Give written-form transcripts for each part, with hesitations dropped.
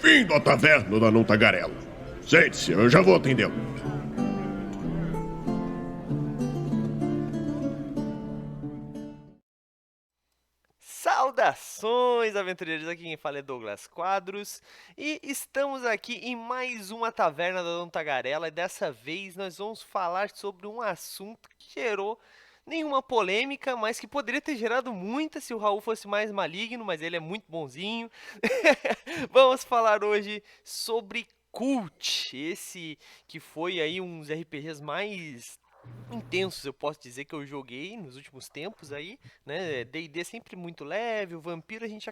Bem-vindo à taverna da Não Tagarela. Sente-se, eu já vou atendê-lo. Saudações, aventureiros! Aqui quem fala é Douglas Quadros e estamos aqui em mais uma taverna da Dona Tagarela e dessa vez nós vamos falar sobre um assunto que gerou nenhuma polêmica, mas que poderia ter gerado muita se o Raul fosse mais maligno, mas ele é muito bonzinho. Vamos falar hoje sobre Cult, esse que foi aí um dos RPGs mais intensos, eu posso dizer que eu joguei nos últimos tempos aí, né? D&D é sempre muito leve, o vampiro a gente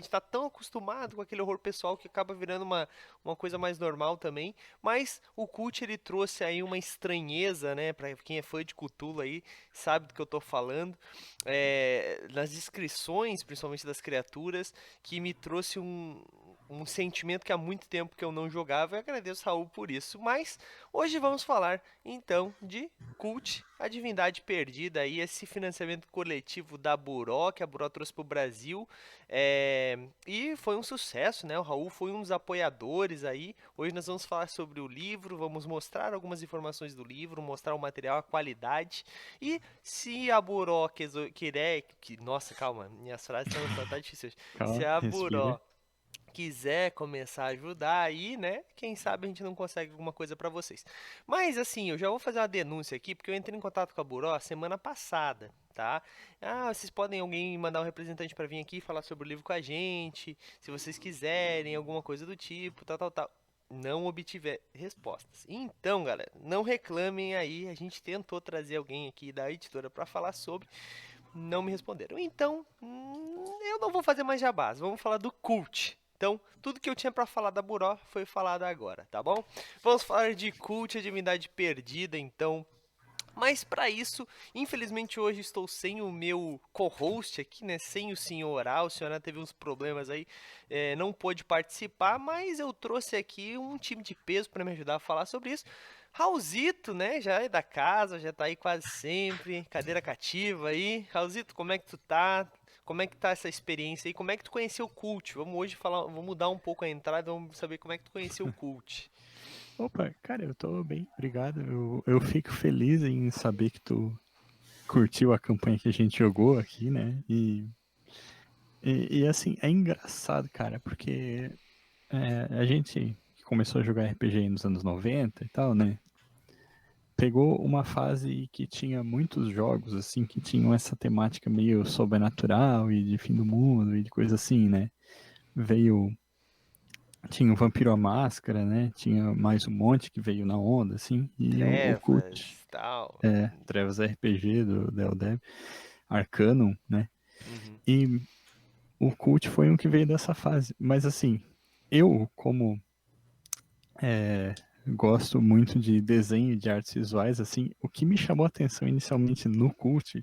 tá tão acostumado com aquele horror pessoal que acaba virando uma coisa mais normal também, mas o Cult ele trouxe aí uma estranheza, né? Pra quem é fã de Cthulhu aí, sabe do que eu tô falando, nas descrições, principalmente das criaturas, que me trouxe um sentimento que há muito tempo que eu não jogava e agradeço Raul por isso, mas hoje vamos falar então de Cult, a Divindade Perdida, aí esse financiamento coletivo da Buró, que a Buró trouxe para o Brasil, e foi um sucesso, né? O Raul foi um dos apoiadores aí. Hoje nós vamos falar sobre o livro, vamos mostrar algumas informações do livro, mostrar o material, a qualidade, e se a Buró nossa, calma, minhas frases tá difícil hoje. Se Calma, a respira. Buró quiser começar a ajudar aí, né? Quem sabe a gente não consegue alguma coisa pra vocês. Mas assim, eu já vou fazer uma denúncia aqui, porque eu entrei em contato com a Buró semana passada, tá? Ah, vocês podem alguém mandar um representante pra vir aqui falar sobre o livro com a gente, se vocês quiserem, alguma coisa do tipo, tal, tal, tal. Não obtiver respostas. Então, galera, não reclamem aí. A gente tentou trazer alguém aqui da editora pra falar sobre, não me responderam. Então, eu não vou fazer mais jabás. Vamos falar do Cult. Então, tudo que eu tinha pra falar da Buró foi falado agora, tá bom? Vamos falar de Cult, a Divindade Perdida, então. Mas pra isso, infelizmente hoje estou sem o meu co-host aqui, né? Sem o senhorá. O senhorá teve uns problemas aí, não pôde participar, mas eu trouxe aqui um time de peso pra me ajudar a falar sobre isso. Raulzito, né? Já é da casa, já tá aí quase sempre, cadeira cativa aí. Raulzito, como é que tu tá? Como é que tá essa experiência aí? Como é que tu conheceu o Cult? Vamos hoje falar, vamos mudar um pouco a entrada, vamos saber como é que tu conheceu o Cult. Opa, cara, eu tô bem, obrigado. Eu fico feliz em saber que tu curtiu a campanha que a gente jogou aqui, né? E assim, é engraçado, cara, porque a gente que começou a jogar RPG nos anos 90 e tal, né? Pegou uma fase que tinha muitos jogos, assim, que tinham essa temática meio sobrenatural e de fim do mundo e de coisa assim, né? Veio Tinha o Vampiro à Máscara, né? Tinha mais um monte que veio na onda, assim. E o Cult, Trevas, tal. Trevas RPG do Del Dev, Arcanum, né? Uhum. E o Cult foi um que veio dessa fase. Mas assim, eu, como gosto muito de desenho e de artes visuais, assim, o que me chamou a atenção inicialmente no Cult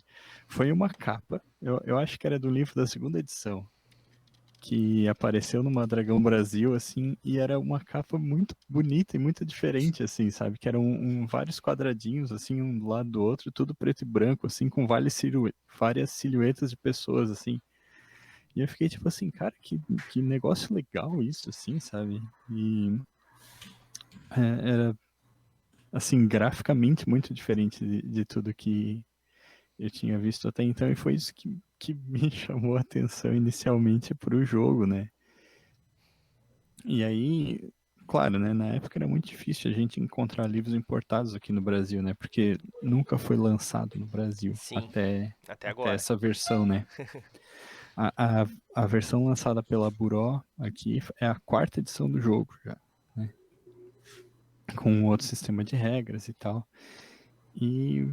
foi uma capa. Eu acho que era do livro da segunda edição, que apareceu numa Dragão Brasil, assim, e era uma capa muito bonita e muito diferente, assim, sabe? Que eram vários quadradinhos, assim, um do lado do outro, tudo preto e branco, assim, com várias silhuetas de pessoas, assim. E eu fiquei tipo assim, cara, que negócio legal isso, assim, sabe? E era, assim, graficamente muito diferente de tudo que eu tinha visto até então, e foi isso que me chamou a atenção inicialmente pro jogo, né? E aí, claro, né, na época era muito difícil a gente encontrar livros importados aqui no Brasil, né? Porque nunca foi lançado no Brasil Sim, até até agora. essa versão, né? A, a, a versão lançada pela Buró aqui é a quarta edição do jogo já, né? Com um outro sistema de regras e tal. E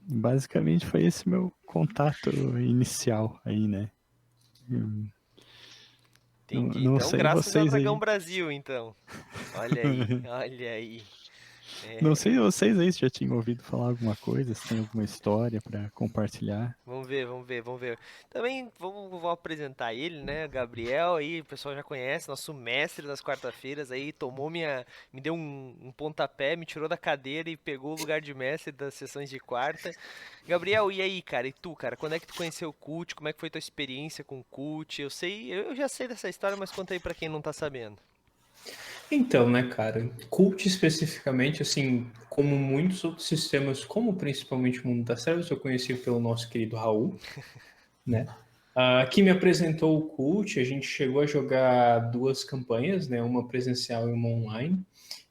basicamente foi esse meu contato inicial aí, né? Não, Entendi. não Então, sei graças a vocês Dragão aí. Brasil, então. Olha aí, olha aí. Não É, sei vocês aí se já tinham ouvido falar alguma coisa, se tem alguma história pra compartilhar. vamos ver, vamos ver, vamos ver. Também vou apresentar ele, né? Gabriel aí, o pessoal já conhece, nosso mestre das quarta-feiras aí, me deu um pontapé, me tirou da cadeira e pegou o lugar de mestre das sessões de quarta. Gabriel, e aí, cara? E tu, cara? Quando é que tu conheceu o Cult? Como é que foi tua experiência com o Cult? Eu já sei dessa história, mas conta aí pra quem não tá sabendo. Então, né, cara, Cult especificamente, assim, como muitos outros sistemas, como principalmente o Mundo das Trevas, eu conheci pelo nosso querido Raul, né? Que me apresentou o Cult, a gente chegou a jogar duas campanhas, né, uma presencial e uma online,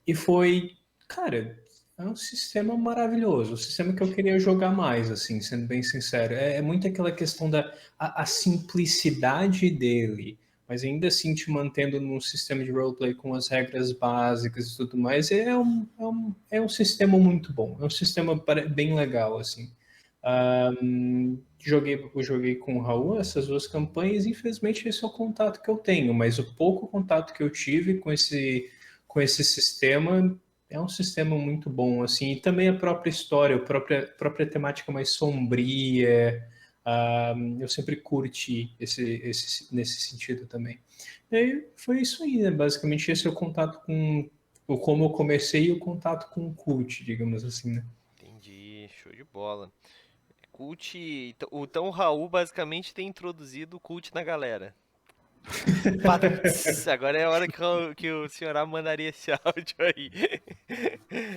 e foi, cara, é um sistema maravilhoso, o sistema que eu queria jogar mais, assim, sendo bem sincero. É muito aquela questão da a simplicidade dele, mas ainda assim te mantendo num sistema de roleplay com as regras básicas e tudo mais. É um sistema muito bom, é um sistema bem legal, assim. Eu joguei com o Raul essas duas campanhas, e infelizmente esse é o contato que eu tenho, mas o pouco contato que eu tive com esse sistema é um sistema muito bom, assim, e também a própria história, a própria temática mais sombria, eu sempre curti nesse sentido também. E aí foi isso aí, né? Basicamente esse é o contato com, o como eu comecei e o contato com o cult, digamos assim, né? Entendi, show de bola. Cult, então o Raul basicamente tem introduzido o cult na galera. Padum, agora é a hora que o senhor mandaria esse áudio aí.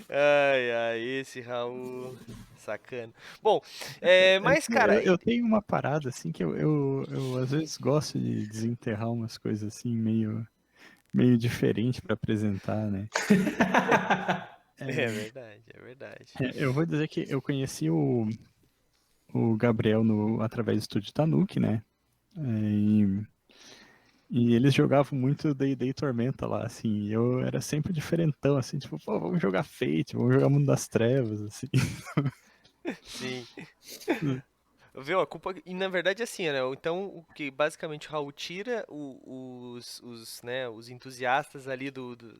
Ai, ai, esse Raul, sacana. Bom, É mas que cara, eu tenho uma parada, assim, que eu às vezes gosto de desenterrar umas coisas, assim, meio diferente pra apresentar, né? é verdade, é verdade. Eu vou dizer que eu conheci o Gabriel através do Estúdio Tanuki, né? E eles jogavam muito D&D Tormenta lá, assim, e eu era sempre diferentão, assim, tipo, pô, vamos jogar Fate, vamos jogar Mundo das Trevas, assim. Sim. Viu, a culpa. E na verdade, assim, né? Então, o que basicamente o Raul tira né, os entusiastas ali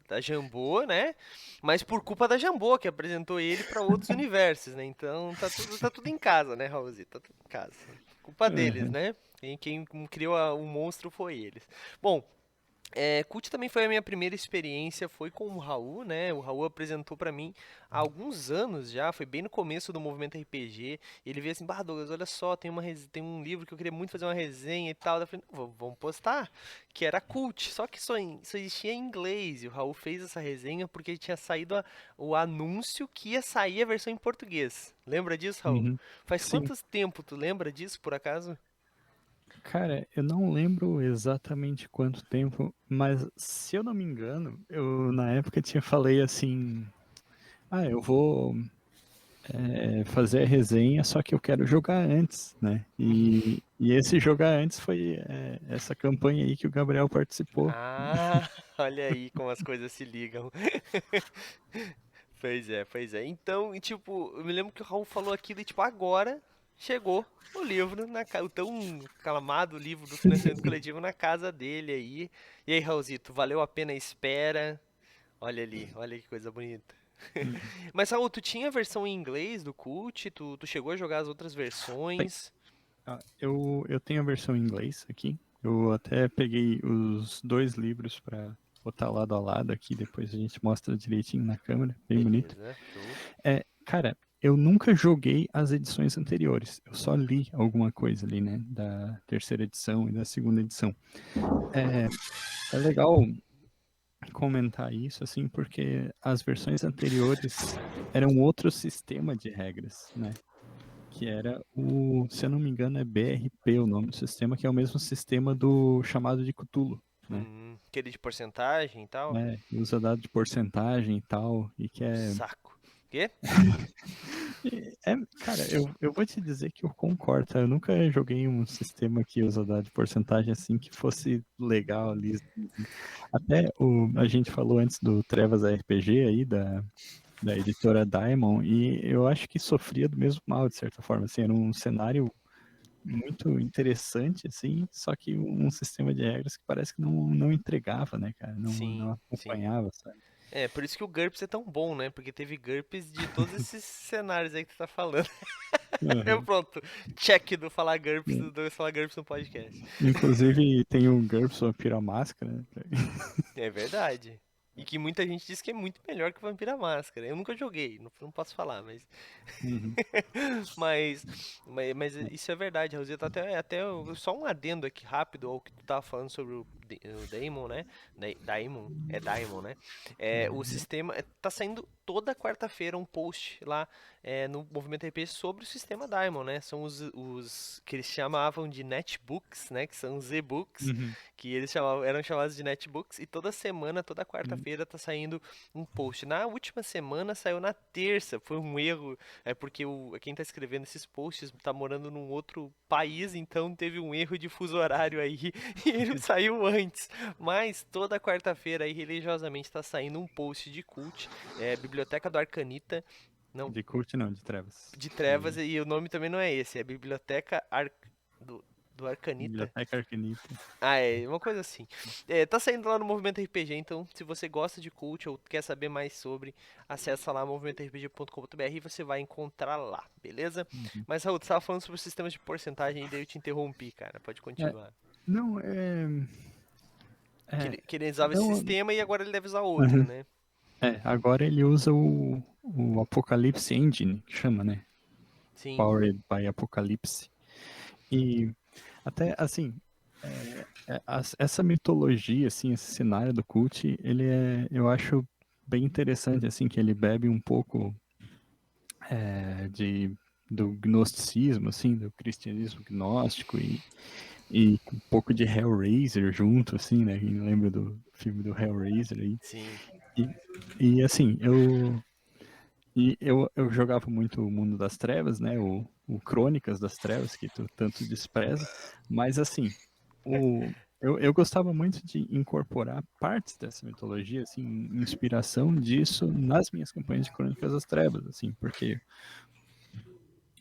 da Jambô, né? Mas por culpa da Jambô, que apresentou ele para outros universos, né? Então tá tudo em casa, né, Raulzito? Tá tudo em casa. Culpa deles, Uhum. né? Quem criou o monstro foi eles. Bom, Cult também foi a minha primeira experiência, foi com o Raul, né? O Raul apresentou pra mim há alguns anos já, foi bem no começo do movimento RPG. Ele veio assim, bah, Douglas, olha só, tem um livro que eu queria muito fazer uma resenha e tal. Eu falei, não, vamos postar, que era Cult, só que só existia em inglês. E o Raul fez essa resenha porque tinha saído o anúncio que ia sair a versão em português. Lembra disso, Raul? Uhum. Faz Sim, quanto tempo tu lembra disso, por acaso? cara, eu não lembro exatamente quanto tempo, mas se eu não me engano, eu na época tinha falei assim, eu vou fazer a resenha, só que eu quero jogar antes, né? E esse jogar antes foi essa campanha aí que o Gabriel participou. Ah, olha aí como as coisas se ligam. Pois é, pois é. Então, e, tipo, eu me lembro que o Raul falou aquilo e, tipo, agora chegou o livro, o tão aclamado livro do financiamento coletivo na casa dele aí. E aí, Raulzito, valeu a pena a espera? Olha ali, olha que coisa bonita. Uhum. Mas, Raul, tu tinha a versão em inglês do Cult? Tu chegou a jogar as outras Bem, versões? eu tenho a versão em inglês aqui. Eu até peguei os dois livros para botar lado a lado aqui, depois a gente mostra direitinho na câmera, bem bonito. Beleza, show. Cara, eu nunca joguei as edições anteriores. Eu só li alguma coisa ali, né? Da terceira edição e da segunda edição. É, é legal comentar isso, assim, porque as versões anteriores eram outro sistema de regras, né? Que era se eu não me engano, é BRP o nome do sistema, que é o mesmo sistema do chamado de Cthulhu, né? Aquele de porcentagem e tal? Usa dado de porcentagem e tal, e que Saco. Quê? cara, eu vou te dizer que eu concordo, tá? Eu nunca joguei um sistema que usa dado de porcentagem assim que fosse legal ali. Até a gente falou antes do Trevas RPG aí, da editora Diamond, e eu acho que sofria do mesmo mal, de certa forma. Assim, era um cenário muito interessante, assim, só que um sistema de regras que parece que não entregava, né, cara? Não Sim, sim. acompanhava, sabe? É, por isso que o GURPS é tão bom, né? Porque teve GURPS de todos esses cenários aí que tu tá falando. Uhum. Pronto, check do falar GURPS, do falar GURPS no podcast. Inclusive tem o GURPS Vampiro à Máscara, né? É verdade. E que muita gente diz que é muito melhor que Vampira Máscara. Eu nunca joguei, não posso falar, mas. Uhum. Mas isso é verdade, Raulzito. Só um adendo aqui rápido ao que tu tava falando sobre o o Daemon, né? Daemon, é Daemon, né? O sistema tá saindo toda quarta-feira um post lá no Movimento RPG sobre o sistema Daemon, né? São os que eles chamavam de netbooks, né? Que são os e-books, que eles eram chamados de netbooks, e toda semana, toda quarta-feira tá saindo um post. Na última semana saiu na terça, foi um erro, porque quem tá escrevendo esses posts tá morando num outro país, então teve um erro de fuso horário aí e ele saiu antes. Mas toda quarta-feira aí religiosamente tá saindo um post de cult, Biblioteca do Arcanita, não, De cult não, de trevas. de trevas, e o nome também não é esse, é Biblioteca do Arcanita. Biblioteca Arcanita. É uma coisa assim. Tá saindo lá no Movimento RPG, então se você gosta de cult ou quer saber mais sobre, acessa lá movimentorpg.com.br e você vai encontrar lá, beleza? Mas Raul, tu tava falando sobre os sistemas de porcentagem e daí eu te interrompi, cara. Pode continuar. Não, Que ele usava esse não- sistema e agora ele deve usar outro, né? agora ele usa o Apocalypse Engine, que chama, né? Sim. Powered by Apocalypse. E até, assim, essa mitologia, assim, esse cenário do cult, eu acho bem interessante, assim, que ele bebe um pouco do gnosticismo, assim, do cristianismo gnóstico e um pouco de Hellraiser junto, assim, né? Quem lembra do filme do Hellraiser aí? Sim. E assim, eu jogava muito o Mundo das Trevas, né? O Crônicas das Trevas, que tu tanto despreza, mas assim, eu gostava muito de incorporar partes dessa mitologia, assim, inspiração disso nas minhas campanhas de Crônicas das Trevas, assim, porque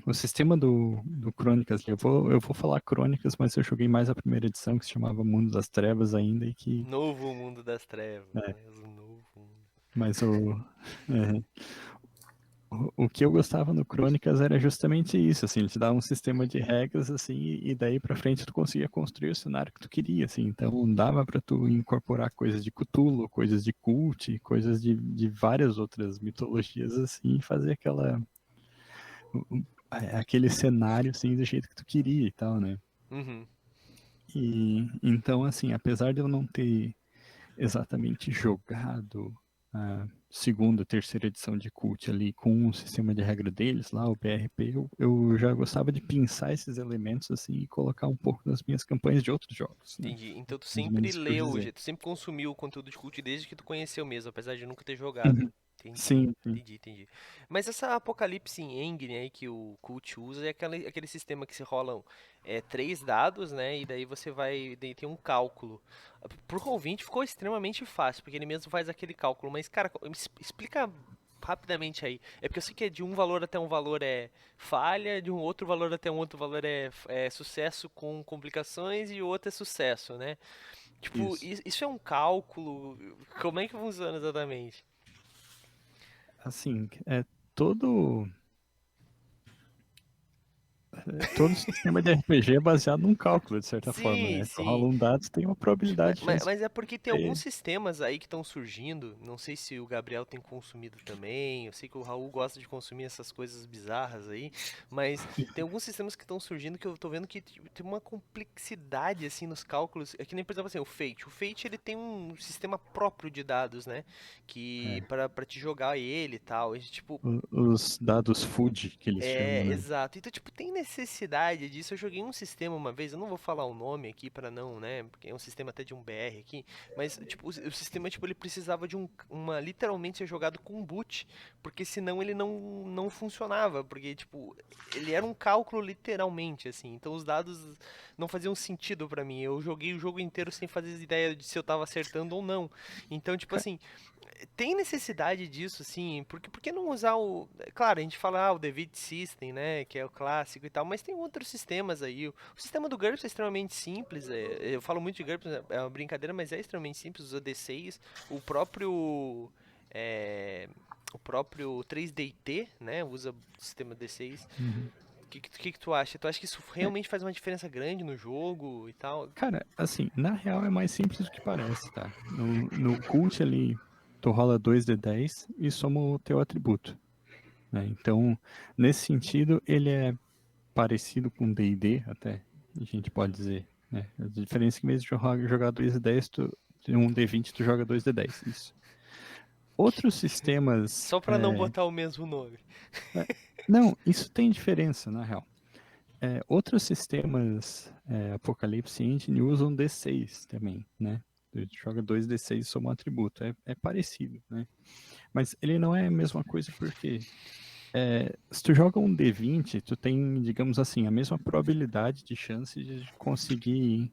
o sistema do Crônicas, eu vou falar Crônicas, mas eu joguei mais a primeira edição, que se chamava Mundo das Trevas ainda, e que... Novo Mundo das Trevas. É. Mas o novo mundo. Mas o que eu gostava no Crônicas era justamente isso, assim, ele te dá um sistema de regras, assim, e daí pra frente tu conseguia construir o cenário que tu queria, assim, então dava pra tu incorporar coisas de Cthulhu, coisas de Cult, coisas de várias outras mitologias, assim, e fazer aquele cenário, assim, do jeito que tu queria e tal, né? Uhum. E então, assim, apesar de eu não ter exatamente jogado a segunda, terceira edição de Cult ali com o sistema de regra deles lá, o BRP, eu já gostava de pensar esses elementos assim e colocar um pouco nas minhas campanhas de outros jogos, né? Entendi. Então tu Mais ou sempre menos por leu, dizer. tu sempre consumiu o conteúdo de cult desde que tu conheceu mesmo, apesar de nunca ter jogado. Entendi. Sim, sim. Entendi. Mas essa Apocalipse Engine aí que o Cult usa é aquele sistema que se rolam 3 dados, né? E daí você vai. Daí tem um cálculo. Pro Roll20 ficou extremamente fácil, porque ele mesmo faz aquele cálculo. Mas, cara, explica rapidamente aí. É porque eu sei que de um valor até um valor é falha, de um outro valor até um outro valor é sucesso com complicações e o outro é sucesso, né? Tipo, Isso. isso é um cálculo. Como é que funciona exatamente? Assim, todo sistema de RPG é baseado num cálculo, de certa forma, Sim, né? Tu sim. rola um dado, tem uma probabilidade de chance Mas é porque tem de alguns ter. sistemas aí que estão surgindo. Não sei se o Gabriel tem consumido também. Eu sei que o Raul gosta de consumir essas coisas bizarras aí. Mas tem alguns sistemas que estão surgindo que eu tô vendo que tem uma complexidade assim nos cálculos. É que nem, por exemplo, assim, o Fate. O Fate ele tem um sistema próprio de dados, né? Que pra te jogar ele e tal. E, tipo, Os dados food que eles chamam, né? exato. Então, tipo, tem necessidade disso. Eu joguei um sistema uma vez, eu não vou falar o nome aqui pra não, né? Porque é um sistema até de um BR aqui. Mas, tipo, o sistema, tipo, ele precisava de literalmente ser jogado com boot. Porque senão ele não funcionava. Porque, tipo, ele era um cálculo literalmente, assim. Então os dados não faziam sentido pra mim. Eu joguei o jogo inteiro sem fazer ideia de se eu tava acertando ou não. Então, tipo assim, tem necessidade disso, sim, porque por que não usar o... Claro, a gente fala, o David System, né, que é o clássico e tal, mas tem outros sistemas aí. O sistema do GURPS é extremamente simples, eu falo muito de GURPS, é uma brincadeira, mas é extremamente simples, usa D6, o próprio... o próprio 3DT, né, usa o sistema D6. O que tu acha? Tu acha que isso realmente faz uma diferença grande no jogo e tal? Cara, assim, na real é mais simples do que parece, tá? No Cult ali, tu rola 2d10 e soma o teu atributo, né? Então, nesse sentido, ele é parecido com D&D, até, a gente pode dizer, A diferença é que em vez de jogar 2d10, um D20, tu joga 2d10. Isso. Outros sistemas. Só pra não botar o mesmo nome. Não, isso tem diferença, na real. Outros sistemas Apocalypse Engine usam D6 também, né? Tu joga 2d6 e soma um atributo. É parecido, né? Mas ele não é a mesma coisa porque se tu joga um D20, tu tem, digamos assim, a mesma probabilidade de chance de conseguir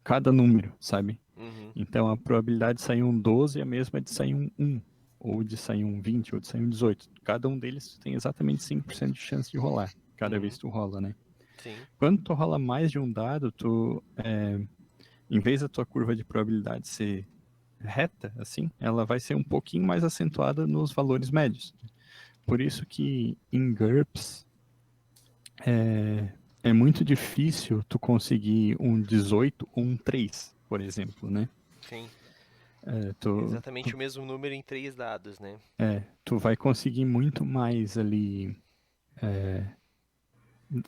cada número, sabe? Uhum. Então a probabilidade de sair um 12 é a mesma de sair um 1, ou de sair um 20, ou de sair um 18. Cada um deles tu tem exatamente 5% de chance de rolar, cada vez que tu rola, né? Sim. Quando tu rola mais de um dado, em vez da tua curva de probabilidade ser reta, assim, ela vai ser um pouquinho mais acentuada nos valores médios. Por isso que em GURPS é muito difícil tu conseguir um 18 ou um 3, por exemplo, né? Sim. Tu Exatamente o mesmo número em 3 dados, né? tu vai conseguir muito mais ali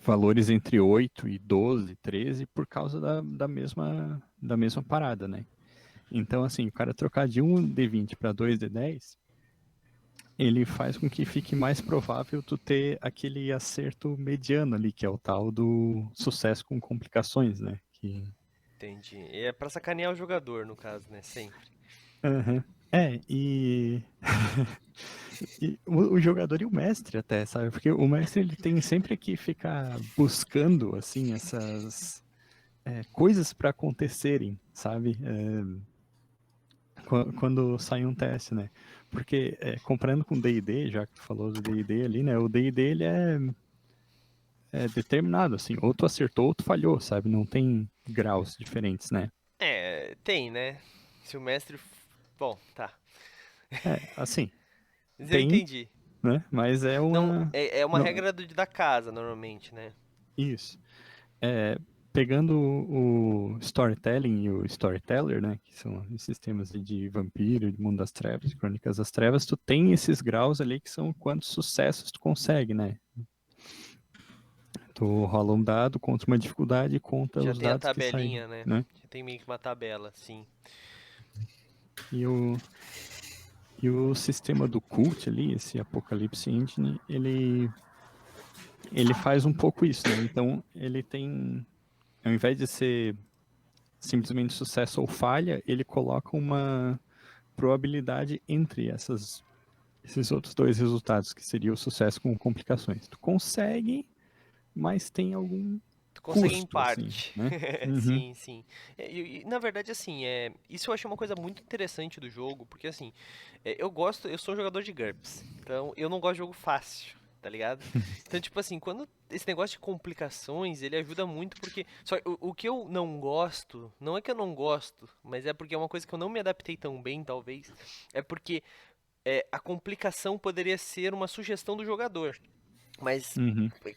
valores entre 8 e 12, 13 por causa da mesma parada, né? Então, assim, o cara trocar de um D20 para 2D10, ele faz com que fique mais provável tu ter aquele acerto mediano ali, que é o tal do sucesso com complicações, né? Entendi. E é pra sacanear o jogador, no caso, né? Sempre. Uhum. E o jogador e o mestre até, sabe? Porque o mestre ele tem sempre que ficar buscando, assim, essas coisas para acontecerem, sabe? Quando sai um teste, né? Porque comparando com o D&D, já que tu falou do D&D ali, né? O D&D ele é determinado, assim, ou tu acertou ou tu falhou, sabe? Não tem graus diferentes, né? Tem, né? Se o mestre. Bom, tá. Assim, Mas eu tem, entendi. né? Mas é Não, uma... é uma não- regra da casa, normalmente, né? Isso. Pegando o storytelling e o storyteller, né, que são esses sistemas de vampiro, de mundo das trevas, de crônicas das trevas, tu tem esses graus ali que são quantos sucessos tu consegue, né? Tu rola um dado, conta uma dificuldade e conta Já os tem a dados que saem, tabelinha, né? né? Já tem meio que uma tabela, sim. E o sistema do cult ali, esse Apocalypse Engine, ele faz um pouco isso, né? Então, ele tem, ao invés de ser simplesmente sucesso ou falha, ele coloca uma probabilidade entre esses outros dois resultados, que seria o sucesso com complicações. Tu consegue, mas tem algum Tu consegue em custo, assim, parte. né? Uhum, Sim, sim. Na verdade, assim, isso eu achei uma coisa muito interessante do jogo, porque assim, eu sou um jogador de GURPS, então eu não gosto de jogo fácil, tá ligado? Então, tipo assim, quando esse negócio de complicações, ele ajuda muito porque, só o que eu não gosto, não é que eu não gosto, mas é porque é uma coisa que eu não me adaptei tão bem, talvez, é porque a complicação poderia ser uma sugestão do jogador. Mas uhum, é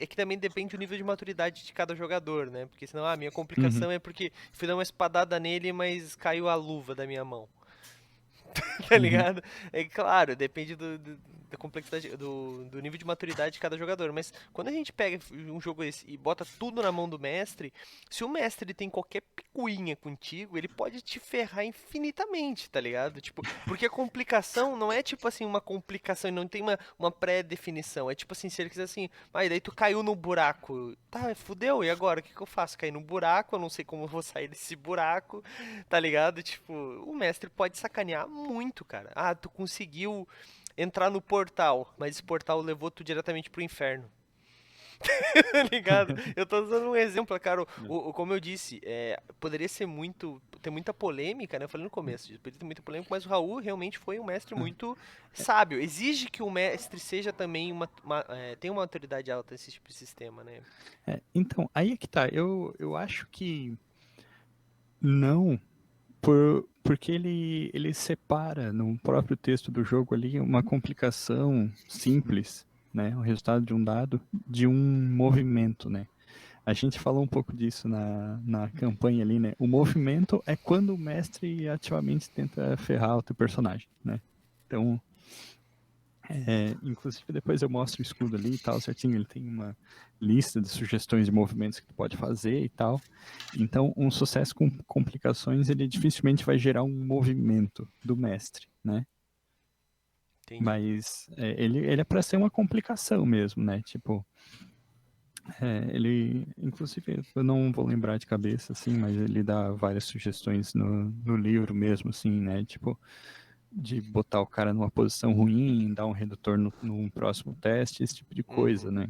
que também depende do nível de maturidade de cada jogador, né? Porque senão, minha uhum, complicação é porque fui dar uma espadada nele, mas caiu a luva da minha mão. Tá uhum. ligado? É claro, depende da complexidade, do nível de maturidade de cada jogador. Mas quando a gente pega um jogo esse e bota tudo na mão do mestre, se o mestre tem qualquer picuinha contigo, ele pode te ferrar infinitamente, tá ligado? Tipo, porque a complicação não é tipo assim, uma complicação e não tem uma pré-definição. É tipo assim, se ele quiser assim, e daí tu caiu no buraco. Tá, fudeu, e agora? O que que eu faço? Cair no buraco, eu não sei como eu vou sair desse buraco, tá ligado? Tipo, o mestre pode sacanear muito, cara. Ah, tu conseguiu entrar no portal, mas esse portal levou tu diretamente pro inferno. Tá ligado? Eu tô usando um exemplo, cara. Como eu disse, poderia ser ter muita polêmica, né? Eu falei no começo, poderia ter muita polêmica, mas o Raul realmente foi um mestre muito sábio. Exige que o mestre seja também tenha uma autoridade alta nesse tipo de sistema, né? Então, aí é que tá. Eu acho que não, porque ele separa no próprio texto do jogo ali uma complicação simples, né, o resultado de um dado, de um movimento, né. A gente falou um pouco disso na campanha ali, né. O movimento é quando o mestre ativamente tenta ferrar o teu personagem, né. Então, Inclusive, depois eu mostro o escudo ali e tal, certinho. Ele tem uma lista de sugestões de movimentos que tu pode fazer e tal. Então, um sucesso com complicações, ele dificilmente vai gerar um movimento do mestre, né? Entendi. Mas ele é para ser uma complicação mesmo, né? Tipo, ele, inclusive, eu não vou lembrar de cabeça, assim, mas ele dá várias sugestões no livro mesmo, assim, né? Tipo, de botar o cara numa posição ruim, dar um redutor no próximo teste, esse tipo de coisa, né?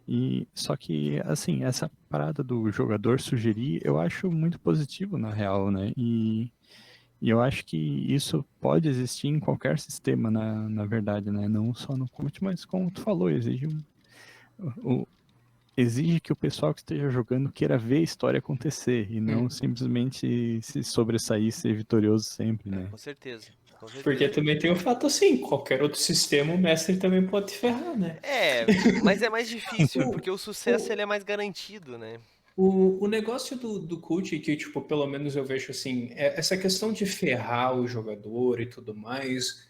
E só que, assim, essa parada do jogador sugerir, eu acho muito positivo, na real, né? E eu acho que isso pode existir em qualquer sistema, na verdade, né? Não só no CUT, mas como tu falou, exige que o pessoal que esteja jogando queira ver a história acontecer e não simplesmente se sobressair e ser vitorioso sempre, né? Com certeza. Com Porque certeza. também tem o fato assim, qualquer outro sistema o mestre também pode te ferrar, né? Mas é mais difícil, porque o sucesso o- ele é mais garantido, né? O negócio do cult, que, tipo, pelo menos eu vejo assim, essa questão de ferrar o jogador e tudo mais,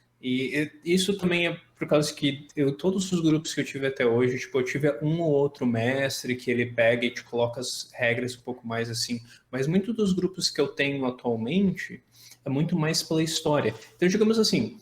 isso também é por causa que todos os grupos que eu tive até hoje, tipo, eu tive um ou outro mestre que ele pega e te coloca as regras um pouco mais assim, mas muitos dos grupos que eu tenho atualmente é muito mais pela história. Então, digamos assim,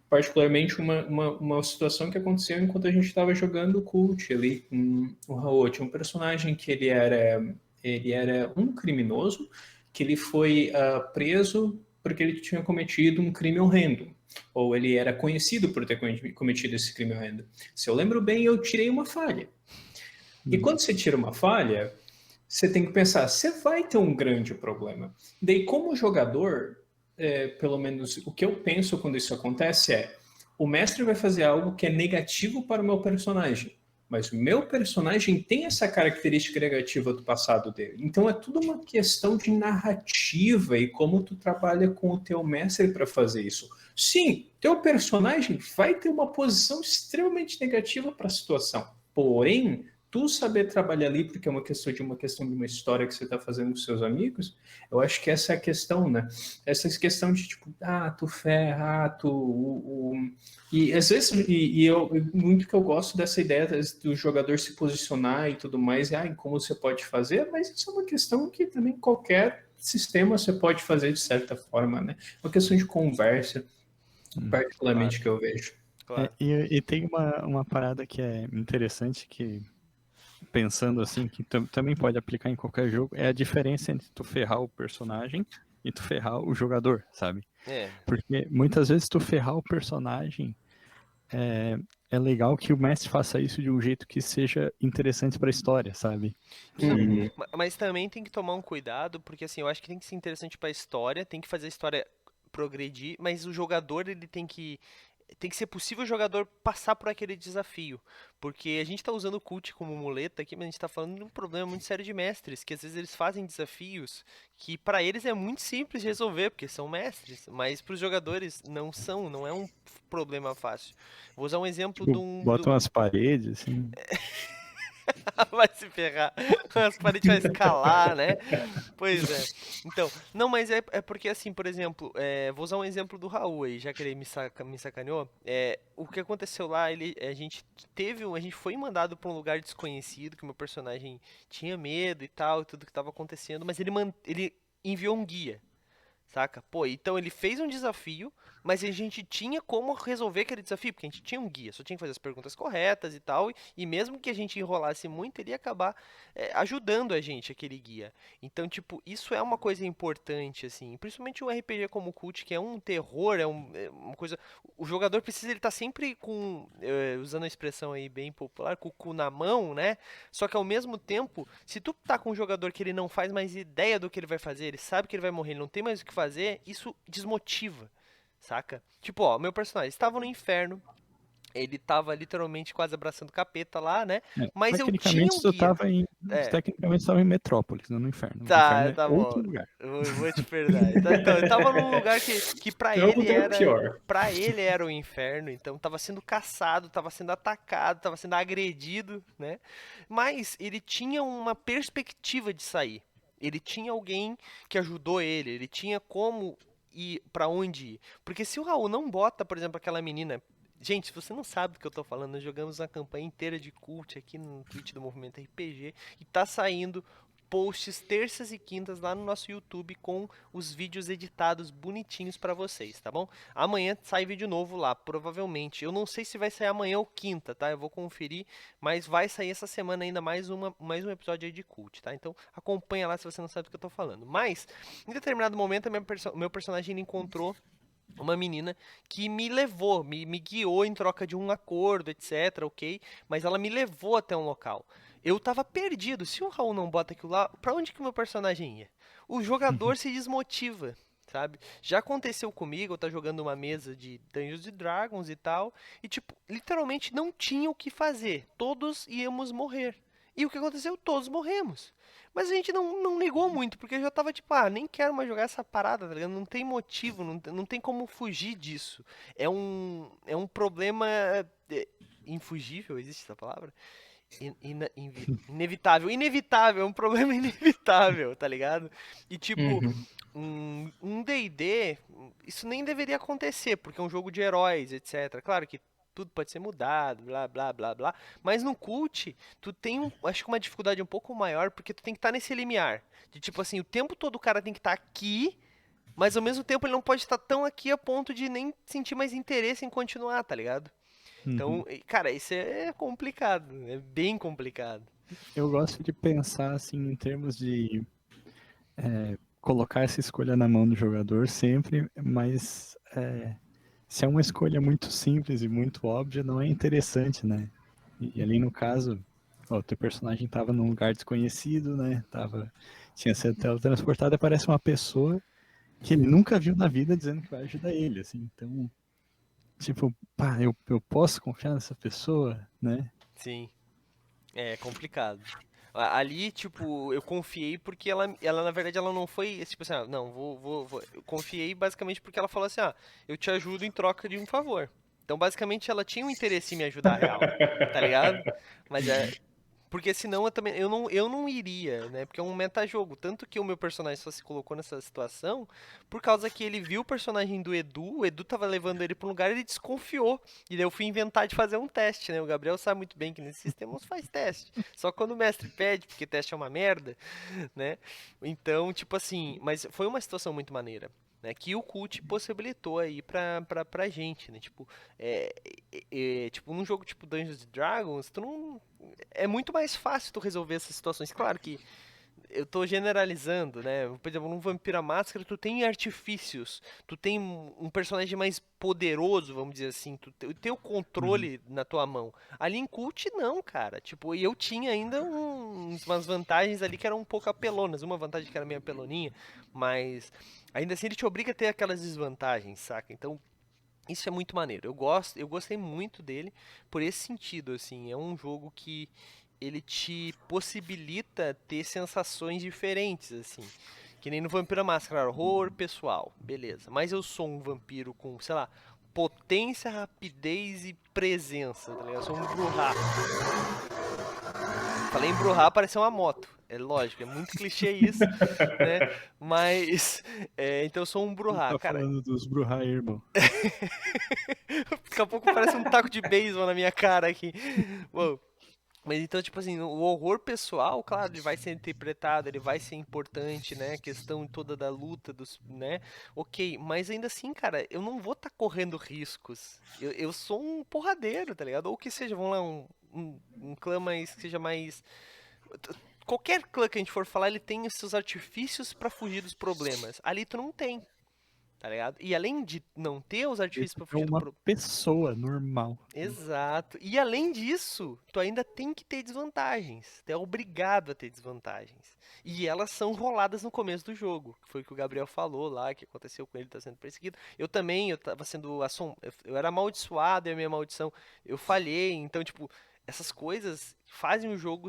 particularmente uma situação que aconteceu enquanto a gente estava jogando o Cult ali com o Raul. Tinha um personagem que ele era um criminoso que ele foi preso porque ele tinha cometido um crime horrendo. Ou ele era conhecido por ter cometido esse crime horrendo. Se eu lembro bem, eu tirei uma falha. E quando você tira uma falha, você tem que pensar, você vai ter um grande problema. Daí, como jogador, pelo menos o que eu penso quando isso acontece o mestre vai fazer algo que é negativo para o meu personagem, mas o meu personagem tem essa característica negativa do passado dele. Então é tudo uma questão de narrativa e como tu trabalha com o teu mestre para fazer isso. Sim, teu personagem vai ter uma posição extremamente negativa para a situação, porém tu saber trabalhar ali, porque é uma questão de uma história que você está fazendo com seus amigos, eu acho que essa é a questão, né? Essa questão de tipo, tu ferra, e às vezes, muito que eu gosto dessa ideia do jogador se posicionar e tudo mais, em como você pode fazer, mas isso é uma questão que também qualquer sistema você pode fazer de certa forma, né? Uma questão de conversa, particularmente, Claro, que eu vejo. claro. E tem uma parada que é interessante que, pensando assim, que também pode aplicar em qualquer jogo, é a diferença entre tu ferrar o personagem e tu ferrar o jogador, sabe? É. Porque muitas vezes tu ferrar o personagem é legal que o mestre faça isso de um jeito que seja interessante pra história, sabe? Não, Que mas também tem que tomar um cuidado, porque assim, eu acho que tem que ser interessante pra história, tem que fazer a história progredir, mas o jogador ele tem que ser possível o jogador passar por aquele desafio. Porque a gente tá usando o cult como muleta aqui, mas a gente tá falando de um problema muito sério de mestres, que às vezes eles fazem desafios que pra eles é muito simples de resolver, porque são mestres, mas pros jogadores não são, não é um problema fácil. Vou usar um exemplo de tipo, um, botam as paredes, assim. vai se ferrar. As paredes vai escalar, né? Pois é. Então, não, mas é porque assim, por exemplo, vou usar um exemplo do Raul aí, já que ele me sacaneou. O que aconteceu lá, a gente a gente foi mandado pra um lugar desconhecido, que o meu personagem tinha medo e tal, tudo que tava acontecendo, mas ele enviou um guia. Saca? Pô, então ele fez um desafio, mas a gente tinha como resolver aquele desafio, porque a gente tinha um guia, só tinha que fazer as perguntas corretas e tal, e mesmo que a gente enrolasse muito, ele ia acabar ajudando a gente, aquele guia. Então, tipo, isso é uma coisa importante, assim, principalmente um RPG como o Cult, que é um terror, é uma coisa. O jogador precisa ele estar sempre com, usando a expressão aí bem popular, com o cu na mão, né? Só que ao mesmo tempo, se tu tá com um jogador que ele não faz mais ideia do que ele vai fazer, ele sabe que ele vai morrer, ele não tem mais o que fazer, isso desmotiva, saca? Tipo, ó, meu personagem estava no inferno, ele tava literalmente quase abraçando o capeta lá, né? Mas eu tinha um guia. É, Tecnicamente estava em Metrópolis, não no Inferno. O Inferno tá, é tá bom. outro lugar. Eu vou te perdoar. Então, eu tava num lugar que para Não, ele tem o era. pior. Pra ele era o inferno, então tava sendo caçado, tava sendo atacado, tava sendo agredido, né? Mas ele tinha uma perspectiva de sair. Ele tinha alguém que ajudou ele tinha como ir pra onde ir. Porque se o Raul não bota, por exemplo, aquela menina Gente, se você não sabe do que eu tô falando, nós jogamos uma campanha inteira de cult aqui no Twitch do Movimento RPG e tá saindo posts terças e quintas lá no nosso YouTube com os vídeos editados bonitinhos pra vocês, tá bom? Amanhã sai vídeo novo lá, provavelmente. Eu não sei se vai sair amanhã ou quinta, tá? Eu vou conferir, mas vai sair essa semana ainda mais um episódio aí de cult, tá? Então acompanha lá se você não sabe do que eu tô falando. Mas, em determinado momento, meu personagem ele encontrou uma menina que me levou, me guiou em troca de um acordo, etc, ok? Mas ela me levou até um local. Eu tava perdido. Se o Raul não bota aquilo lá, pra onde que o meu personagem ia? O jogador se desmotiva, sabe? Já aconteceu comigo, eu tava jogando uma mesa de Dungeons and Dragons e tal, e tipo, literalmente não tinha o que fazer. Todos íamos morrer. E o que aconteceu? Todos morremos. Mas a gente não ligou muito, porque eu já tava tipo, nem quero mais jogar essa parada, tá ligado? Não tem motivo, não tem como fugir disso. É um problema infugível, existe essa palavra? Inevitável. Inevitável, é um problema inevitável, tá ligado? E tipo, Uhum. um D&D, isso nem deveria acontecer, porque é um jogo de heróis, etc. Claro que tudo pode ser mudado, blá, blá, blá, blá. Mas no Cult, tu tem, acho que uma dificuldade um pouco maior, porque tu tem que estar nesse limiar. De tipo assim, o tempo todo o cara tem que estar aqui, mas ao mesmo tempo ele não pode estar tão aqui a ponto de nem sentir mais interesse em continuar, tá ligado? Uhum. Então, cara, isso é complicado, é bem complicado. Eu gosto de pensar assim em termos de colocar essa escolha na mão do jogador sempre, mas se é uma escolha muito simples e muito óbvia, não é interessante, né? E ali no caso, o teu personagem estava num lugar desconhecido, né? Tinha sido teletransportado e aparece uma pessoa que ele nunca viu na vida dizendo que vai ajudar ele, assim. Então, tipo, pá, eu posso confiar nessa pessoa, né? Sim, é complicado. Ali, tipo, eu confiei porque ela na verdade, ela não foi, tipo assim, não, vou. Eu confiei basicamente porque ela falou assim, eu te ajudo em troca de um favor. Então, basicamente, ela tinha um interesse em me ajudar real, tá ligado? Mas porque senão eu não iria, né? Porque é um metajogo. Tanto que o meu personagem só se colocou nessa situação por causa que ele viu o personagem do Edu, o Edu tava levando ele pra um lugar e ele desconfiou. E daí eu fui inventar de fazer um teste, né? O Gabriel sabe muito bem que nesse sistema não se faz teste. Só quando o mestre pede, porque teste é uma merda, né? Então, tipo assim, mas foi uma situação muito maneira. Né, que o Cult possibilitou aí pra gente, né? Tipo, tipo, num jogo tipo Dungeons and Dragons, tu não, é muito mais fácil tu resolver essas situações. Claro que eu tô generalizando, né? Por exemplo, num Vampira Máscara, tu tem artifícios, tu tem um personagem mais poderoso, vamos dizer assim, tu tem o Uhum. controle na tua mão. Ali em Cult, não, cara. Tipo, e eu tinha ainda umas vantagens ali que eram um pouco apelonas. Uma vantagem que era meio apeloninha, mas ainda assim ele te obriga a ter aquelas desvantagens, saca? Então, isso é muito maneiro. Eu gostei muito dele por esse sentido, assim. É um jogo que ele te possibilita ter sensações diferentes, assim. Que nem no Vampiro à Máscara, horror pessoal, beleza. Mas eu sou um vampiro com, sei lá, potência, rapidez e presença, tá ligado? Eu sou um Bruhá. Falei em Bruhá, pareceu uma moto. É lógico, é muito clichê isso, né? Mas, então eu sou um Ele Bruhá, tá cara. falando dos Bruhá, irmão. Daqui a pouco parece um taco de beisebol na minha cara aqui. Bom, mas então, tipo assim, o horror pessoal, claro, ele vai ser interpretado, ele vai ser importante, né? A questão toda da luta, né? Ok, mas ainda assim, cara, eu não vou estar correndo riscos. Eu sou um porradeiro, tá ligado? Ou que seja, vamos lá, um clã mais, que seja mais. Qualquer clã que a gente for falar, ele tem os seus artifícios pra fugir dos problemas. Ali tu não tem, tá ligado? E além de não ter os artifícios Esse pra é fugir do uma problema. pessoa normal. Exato. E além disso, tu ainda tem que ter desvantagens. Tu é obrigado a ter desvantagens. E elas são roladas no começo do jogo. Que foi o que o Gabriel falou lá, que aconteceu com ele, tá sendo perseguido. Eu também, eu tava sendo eu era amaldiçoado e a minha maldição, eu falhei. Então, tipo, essas coisas fazem o jogo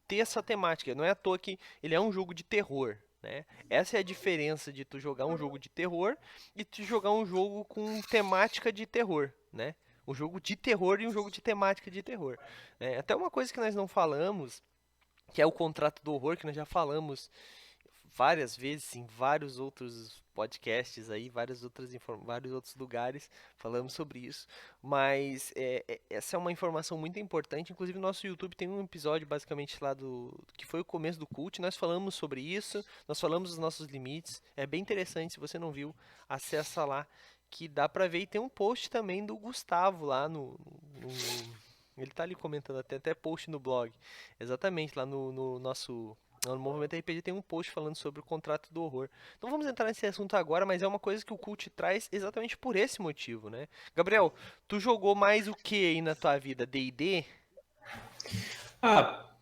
ter essa temática. Não é à toa que ele é um jogo de terror, né? Essa é a diferença de tu jogar um jogo de terror e tu jogar um jogo com temática de terror, né? Um jogo de terror e um jogo de temática de terror. Até uma coisa que nós não falamos, que é o contrato do horror, que nós já falamos várias vezes em vários outros podcasts aí, vários outros lugares falamos sobre isso, mas essa é uma informação muito importante. Inclusive, no nosso YouTube tem um episódio basicamente lá que foi o começo do Cult. Nós falamos sobre isso, nós falamos dos nossos limites. É bem interessante, se você não viu, acessa lá que dá pra ver. E tem um post também do Gustavo lá ele tá ali comentando, até post no blog. Exatamente, lá no nosso. No Movimento RPG tem um post falando sobre o contrato do horror. Não vamos entrar nesse assunto agora, mas é uma coisa que o Cult traz exatamente por esse motivo, né? Gabriel, tu jogou mais o que aí na tua vida? D&D?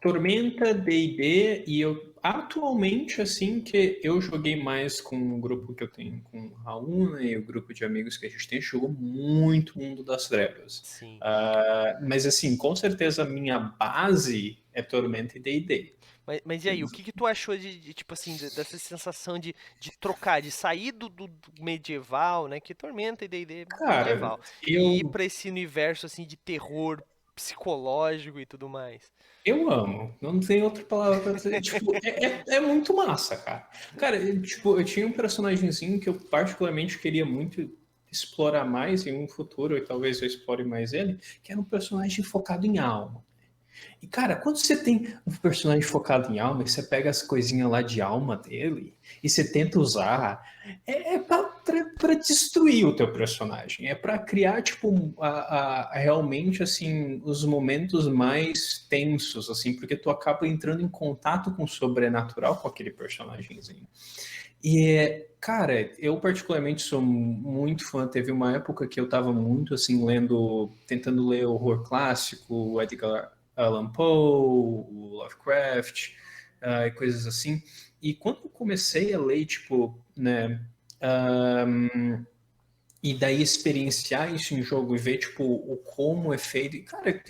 Tormenta, D&D, e eu atualmente, assim, que eu joguei mais com o grupo que eu tenho com o Raul, né, e o grupo de amigos que a gente tem, jogou muito Mundo das Trevas. Sim. Mas, assim, com certeza a minha base é Tormenta e D&D. Mas e aí, o que tu achou tipo assim, dessa sensação de trocar, de sair do medieval, né? Que Tormenta e D&D é Cara, medieval. E ir pra esse universo, assim, de terror psicológico e tudo mais. Eu amo, não tem outra palavra pra dizer. Tipo, é muito massa, cara. Cara, tipo, eu tinha um personagemzinho que eu particularmente queria muito explorar mais em um futuro, e talvez eu explore mais ele, que era um personagem focado em alma. E, cara, quando você tem um personagem focado em alma e você pega as coisinhas lá de alma dele e você tenta usar, é pra destruir o teu personagem. É pra criar, tipo, realmente, assim, os momentos mais tensos, assim, porque tu acaba entrando em contato com o sobrenatural com aquele personagemzinho. E, cara, eu particularmente sou muito fã. Teve uma época que eu tava muito, assim, tentando ler horror clássico, o Edgar Allan Poe, o Lovecraft, e coisas assim. E quando eu comecei a ler, tipo, né, e daí experienciar isso em jogo e ver, tipo, o como é feito. E, cara,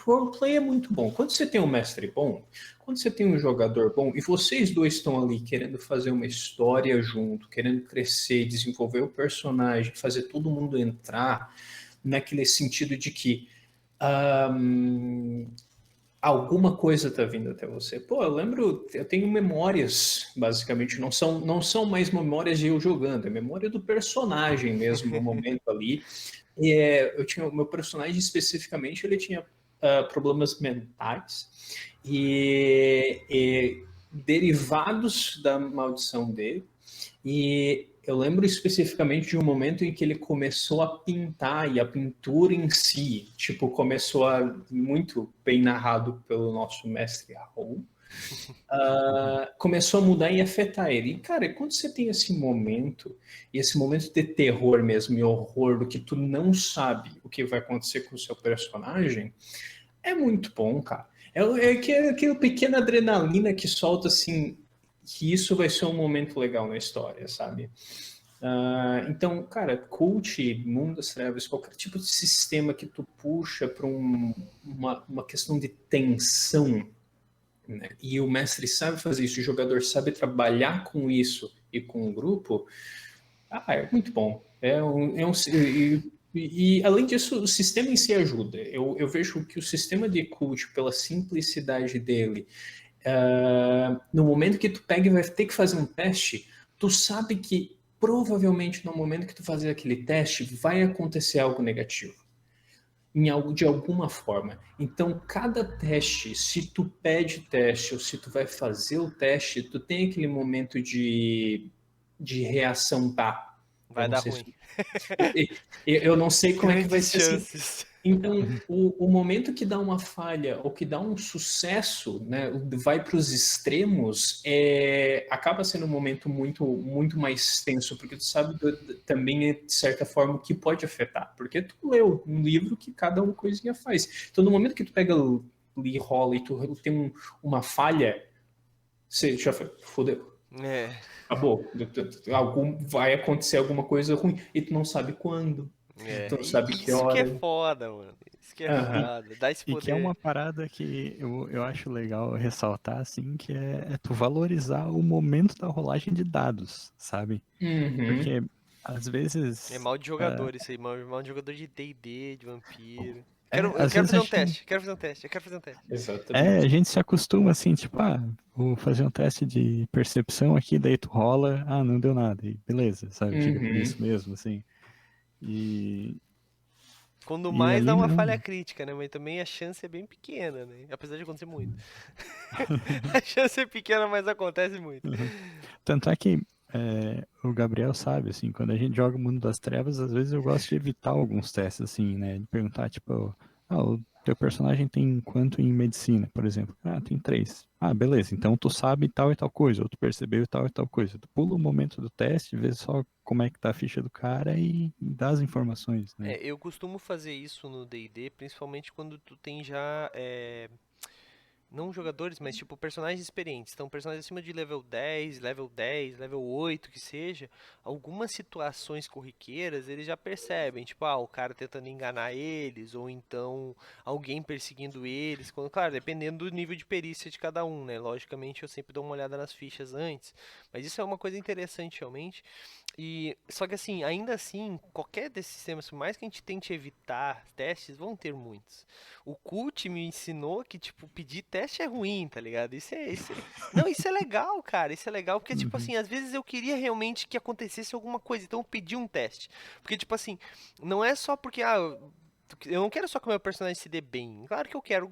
roleplay é muito bom. Quando você tem um mestre bom, quando você tem um jogador bom, e vocês dois estão ali querendo fazer uma história junto, querendo crescer, desenvolver o personagem, fazer todo mundo entrar naquele sentido de que alguma coisa tá vindo até você. Pô, eu tenho memórias, basicamente, não são mais memórias de eu jogando, é memória do personagem mesmo, no momento ali. E o meu personagem especificamente, ele tinha problemas mentais e derivados da maldição dele. E eu lembro especificamente de um momento em que ele começou a pintar, e a pintura em si, tipo, muito bem narrado pelo nosso mestre Raul, começou a mudar e afetar ele. E, cara, quando você tem esse momento, e esse momento de terror mesmo, e horror, do que tu não sabe o que vai acontecer com o seu personagem, é muito bom, cara. Aquela pequena adrenalina que solta, assim, que isso vai ser um momento legal na história, sabe? Então, cara, Cult, Mundo das Trevas, qualquer tipo de sistema que tu puxa para uma questão de tensão, né? E o mestre sabe fazer isso, o jogador sabe trabalhar com isso e com o grupo, é muito bom. E além disso, o sistema em si ajuda. Eu vejo que o sistema de Cult, pela simplicidade dele, no momento que tu pega e vai ter que fazer um teste, tu sabe que provavelmente no momento que tu fazer aquele teste vai acontecer algo negativo, de alguma forma. Então, cada teste, se tu pede teste ou se tu vai fazer o teste, tu tem aquele momento de reação, tá? Vai dar ruim. Eu não sei como é que vai ser chances. Então, o momento que dá uma falha ou que dá um sucesso, né, vai para os extremos, acaba sendo um momento muito, muito mais tenso, porque tu sabe também, de certa forma, o que pode afetar. Porque tu leu um livro que cada uma coisinha faz. Então, no momento que tu pega e rola e tu tem uma falha, você já fodeu. Acabou. Vai acontecer alguma coisa ruim e tu não sabe quando. Tu não sabe que hora. Isso que é foda, mano. Isso que é foda. Dá esse poder. E que é uma parada que eu acho legal ressaltar, assim, que é tu valorizar o momento da rolagem de dados, sabe? Porque às vezes... É mal de jogador isso aí, mal de jogador de D&D, de vampiro. Eu às quero vezes fazer a um gente, teste, quero fazer um teste, eu quero fazer um teste. Exatamente. a gente se acostuma assim, tipo, vou fazer um teste de percepção aqui, daí tu rola, não deu nada, e beleza, sabe? Fica por isso Uhum. mesmo, assim. E, Quando e mais dá ali uma falha não. crítica, né? Mas também a chance é bem pequena, né? Apesar de acontecer muito. A chance é pequena, mas acontece muito. Uhum. Tanto é que o Gabriel sabe, assim, quando a gente joga o Mundo das Trevas, às vezes eu gosto de evitar alguns testes, assim, né? De perguntar, tipo, o teu personagem tem quanto em medicina, por exemplo? Tem 3. Beleza, então tu sabe tal e tal coisa, ou tu percebeu tal e tal coisa. Tu pula o momento do teste, vê só como é que tá a ficha do cara e dá as informações, né? Eu costumo fazer isso no D&D, principalmente quando tu tem já não jogadores, mas tipo personagens experientes. Então, personagens acima de level 8, que seja, algumas situações corriqueiras eles já percebem, tipo, o cara tentando enganar eles, ou então alguém perseguindo eles. Claro, dependendo do nível de perícia de cada um, né? Logicamente, eu sempre dou uma olhada nas fichas antes, mas isso é uma coisa interessante realmente. E só que assim, ainda assim, qualquer desses sistemas, por mais que a gente tente evitar testes, vão ter muitos. O Cult me ensinou que tipo pedir teste é ruim, tá ligado? Não, isso é legal, cara. Isso é legal porque tipo Uhum, assim, às vezes eu queria realmente que acontecesse alguma coisa, então eu pedi um teste. Porque tipo assim, não é só porque eu não quero só que o meu personagem se dê bem. Claro que eu quero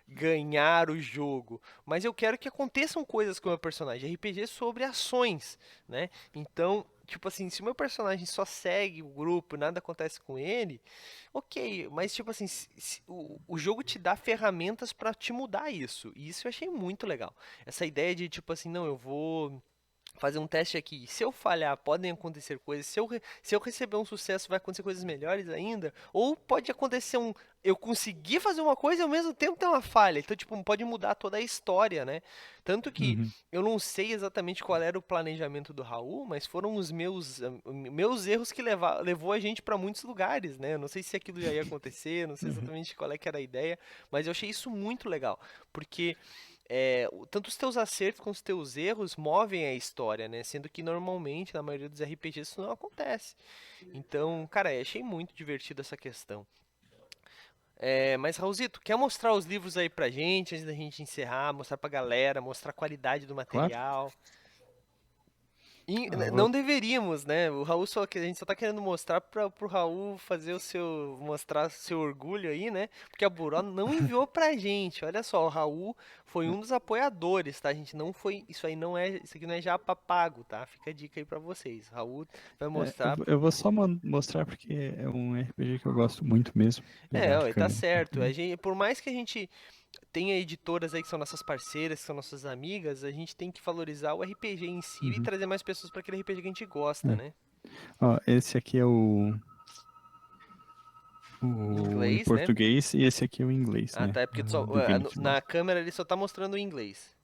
ganhar o jogo, mas eu quero que aconteçam coisas com o meu personagem. RPG é sobre ações, né? Então, tipo assim, se o meu personagem só segue o grupo, nada acontece com ele, ok, mas tipo assim, o jogo te dá ferramentas pra te mudar isso. E isso eu achei muito legal. Essa ideia de tipo assim, não, eu vou fazer um teste aqui. Se eu falhar, podem acontecer coisas. Se eu receber um sucesso, vai acontecer coisas melhores ainda. Ou pode acontecer eu conseguir fazer uma coisa e ao mesmo tempo ter uma falha. Então, tipo, pode mudar toda a história, né? Tanto que uhum. eu não sei exatamente qual era o planejamento do Raul, mas foram os meus erros que levou a gente para muitos lugares, né? Eu não sei se aquilo já ia acontecer, não sei Uhum. exatamente qual é que era a ideia, mas eu achei isso muito legal, porque tanto os teus acertos quanto os teus erros movem a história, né? Sendo que normalmente, na maioria dos RPGs, isso não acontece. Então, cara, eu achei muito divertido essa questão. Mas, Raulzito, quer mostrar os livros aí pra gente, antes da gente encerrar, mostrar pra galera, mostrar a qualidade do Claro. material? Vou. Não deveríamos, né? O Raul a gente só tá querendo mostrar pro Raul mostrar seu orgulho aí, né? Porque a Buró não enviou pra gente. Olha só, o Raul foi um dos apoiadores, tá? A gente não foi, isso aqui não é japa pago, tá? Fica a dica aí pra vocês. Raul vai mostrar. Eu vou só mostrar porque é um RPG que eu gosto muito mesmo, apesar de Ué, tá câmera. certo. Por mais que a gente tenha editoras aí que são nossas parceiras, que são nossas amigas, a gente tem que valorizar o RPG em si e Uhum. trazer mais pessoas pra aquele RPG que a gente gosta, né? Ó, esse aqui é Em o em inglês, né? português e esse aqui é o inglês, Ah, né? tá. É porque Do Game of na Thrones. câmera ele só tá mostrando o inglês.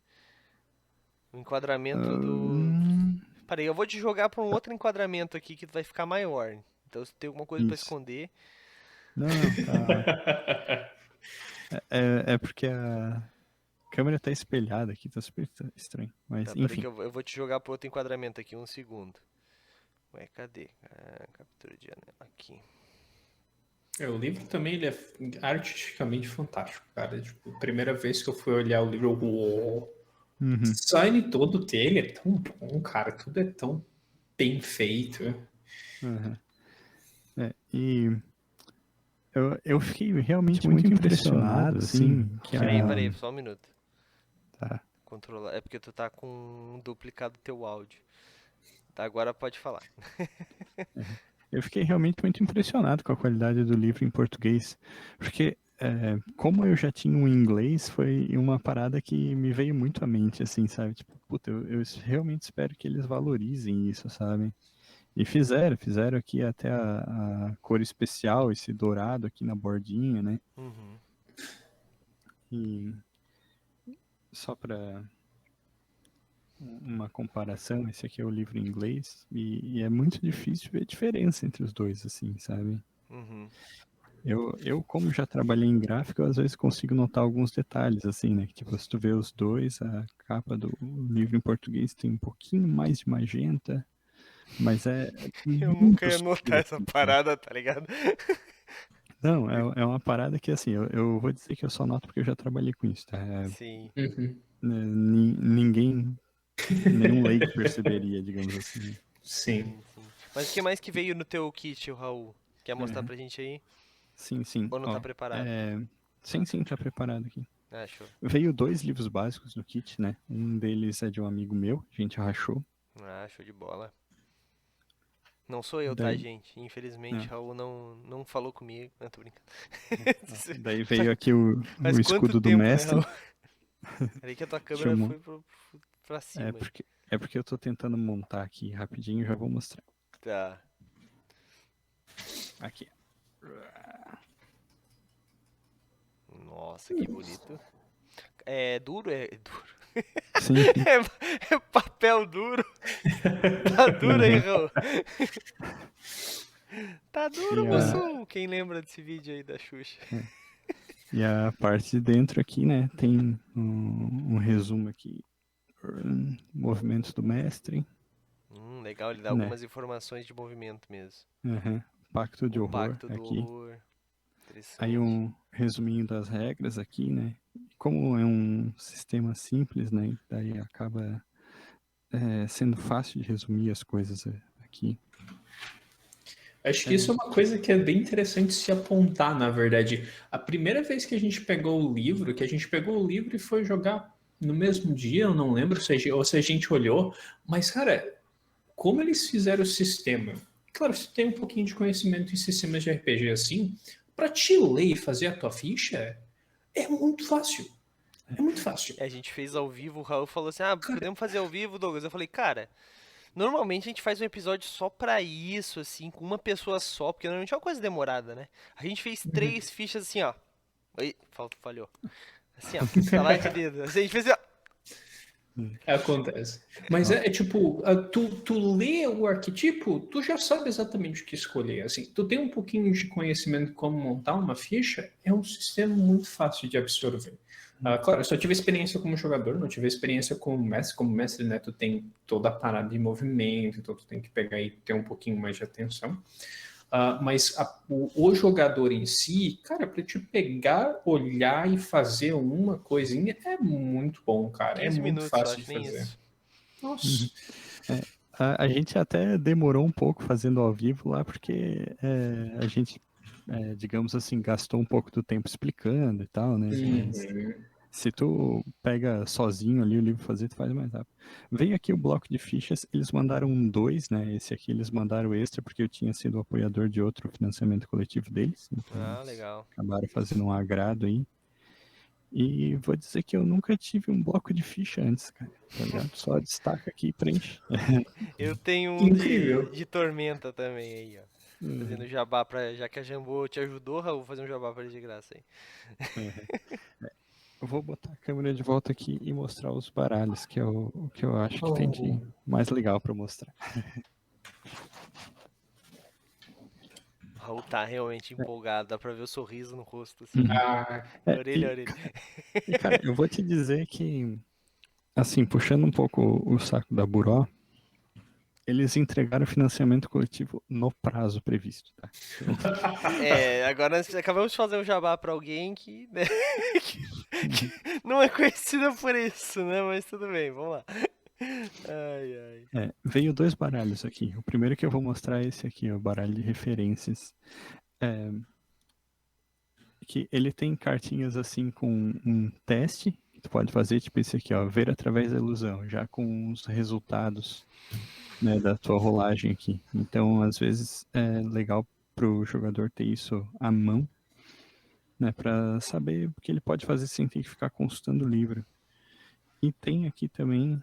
O enquadramento do. Ahn, Peraí, eu vou te jogar pra um outro enquadramento aqui que vai ficar maior. Então, se tem alguma coisa pra isso. esconder. Não, não, tá. É porque a câmera tá espelhada aqui, tá super estranho. Mas, Tá, peraí que enfim. eu vou te jogar pro outro enquadramento aqui, um segundo. Ué, cadê? Captura de janela. Aqui. O livro também ele é artisticamente fantástico, cara. Tipo, a primeira vez que eu fui olhar o livro, o Uhum. design todo dele é tão bom, cara. Tudo é tão bem feito. Uhum. E eu fiquei realmente muito impressionado, assim, que Peraí, só um minuto. Tá. Controlar. É porque tu tá com duplicado teu áudio. Tá, agora pode falar. Eu fiquei realmente muito impressionado com a qualidade do livro em português, porque como eu já tinha um inglês, foi uma parada que me veio muito à mente, assim, sabe? Tipo, puta, eu realmente espero que eles valorizem isso, sabe? E fizeram aqui até a cor especial, esse dourado aqui na bordinha, né? Uhum. E só para uma comparação, esse aqui é o livro em inglês, e é muito difícil ver a diferença entre os dois, assim, sabe? Uhum. Como já trabalhei em gráfico, eu às vezes consigo notar alguns detalhes, assim, né? Que, tipo, se tu vê os dois, a capa do livro em português tem um pouquinho mais de magenta, mas é Eu nunca muito ia notar sutil, essa assim, sabe? parada, tá ligado? Não, é uma parada que, assim, eu vou dizer que eu só noto porque eu já trabalhei com isso, tá? Sim. Uhum. Ninguém, nenhum leigo perceberia, digamos assim. Sim. Sim, sim. Mas o que mais que veio no teu kit, o Raul? Quer mostrar Uhum. pra gente aí? Sim, sim. Ou não tá Ó, preparado? sim, tá preparado aqui. Ah, show. Veio 2 livros básicos no kit, né? Um deles é de um amigo meu, a gente rachou. Ah, show de bola. Não sou eu, tá, Daí, gente? Infelizmente, né, Raul não falou comigo. Não, tô brincando. daí Faz, veio aqui o faz quanto escudo do tempo, né, Raul? mestre. Peraí que a tua Deixa eu câmera foi pra É cima aí. porque, é porque eu tô tentando montar aqui rapidinho, já vou mostrar. Tá. Aqui. Nossa, que bonito. É duro? É duro. Sim, sim. É papel duro. Tá duro aí, Uhum. Raul. Tá duro, E a, moço. Quem lembra desse vídeo aí da Xuxa? e a parte de dentro aqui, né, tem um resumo aqui. Movimentos do mestre, Legal, ele dá né? algumas informações de movimento mesmo. Uhum. Pacto de O horror Pacto do aqui. Horror. Aí Interessante. um resuminho das regras aqui, né? Como é um sistema simples, né? Daí acaba sendo fácil de resumir as coisas aqui. Acho que isso é uma coisa que é bem interessante se apontar, na verdade. A primeira vez que a gente pegou o livro, e foi jogar no mesmo dia, eu não lembro ou se a gente olhou, mas, cara, como eles fizeram o sistema? Claro, você tem um pouquinho de conhecimento em sistemas de RPG assim, para te ler e fazer a tua ficha, é muito fácil. É muito fácil. A gente fez ao vivo, o Raul falou assim: Ah, Cara, podemos fazer ao vivo, Douglas? Eu falei, cara, normalmente a gente faz um episódio só pra isso, assim, com uma pessoa só, porque normalmente é uma coisa demorada, né? A gente fez 3 fichas assim, ó. Oi, falhou. Assim, ó, estalar de dedo. Assim, a gente fez assim, ó. acontece. Mas Ó, é tipo, tu lê o arquetipo, tu já sabe exatamente o que escolher. Assim, tu tem um pouquinho de conhecimento de como montar uma ficha, é um sistema muito fácil de absorver. Claro, eu só tive experiência como jogador, não tive experiência como mestre. Como mestre, né, tu tem toda a parada de movimento, então tu tem que pegar e ter um pouquinho mais de atenção. Mas o jogador em si, cara, para te pegar, olhar e fazer uma coisinha é muito bom, cara. É 15 muito minutos, eu fácil de acho, nem fazer. isso. uhum. Nossa. A gente até demorou um pouco fazendo ao vivo lá, porque a gente, digamos assim, gastou um pouco do tempo explicando e tal, né? Mas Uhum. se tu pega sozinho ali o livro fazer, tu faz mais rápido. Veio aqui o bloco de fichas, eles mandaram 2, né? Esse aqui eles mandaram extra porque eu tinha sido apoiador de outro financiamento coletivo deles. Então Ah, eles legal. acabaram fazendo um agrado aí. E vou dizer que eu nunca tive um bloco de ficha antes, cara. Tá ligado? Só destaca aqui e preenche. Eu tenho um de, Incrível. de tormenta também aí, ó. Fazendo jabá pra. Já que a Jambô te ajudou, Raul, vou fazer um jabá pra ele de graça aí. Eu vou botar a câmera de volta aqui e mostrar os baralhos, que é o que eu acho que tem Oh. de mais legal pra mostrar. O Raul tá realmente empolgado, dá pra ver o sorriso no rosto, assim. Uhum. Ah, Orelha a orelha. Cara, eu vou te dizer que, assim, puxando um pouco o saco da Buró, eles entregaram o financiamento coletivo no prazo previsto, tá? É, agora nós acabamos de fazer um jabá pra alguém que, né, que não é conhecida por isso, né? Mas tudo bem, vamos lá. Ai, ai. Veio 2 baralhos aqui. O primeiro que eu vou mostrar é esse aqui, o baralho de referências. Que ele tem cartinhas assim com um teste que tu pode fazer, tipo esse aqui, ó, ver através da ilusão, já com os resultados, né, da tua rolagem aqui. Então, às vezes é legal pro jogador ter isso à mão, né, para saber o que ele pode fazer sem ter que ficar consultando o livro. E tem aqui também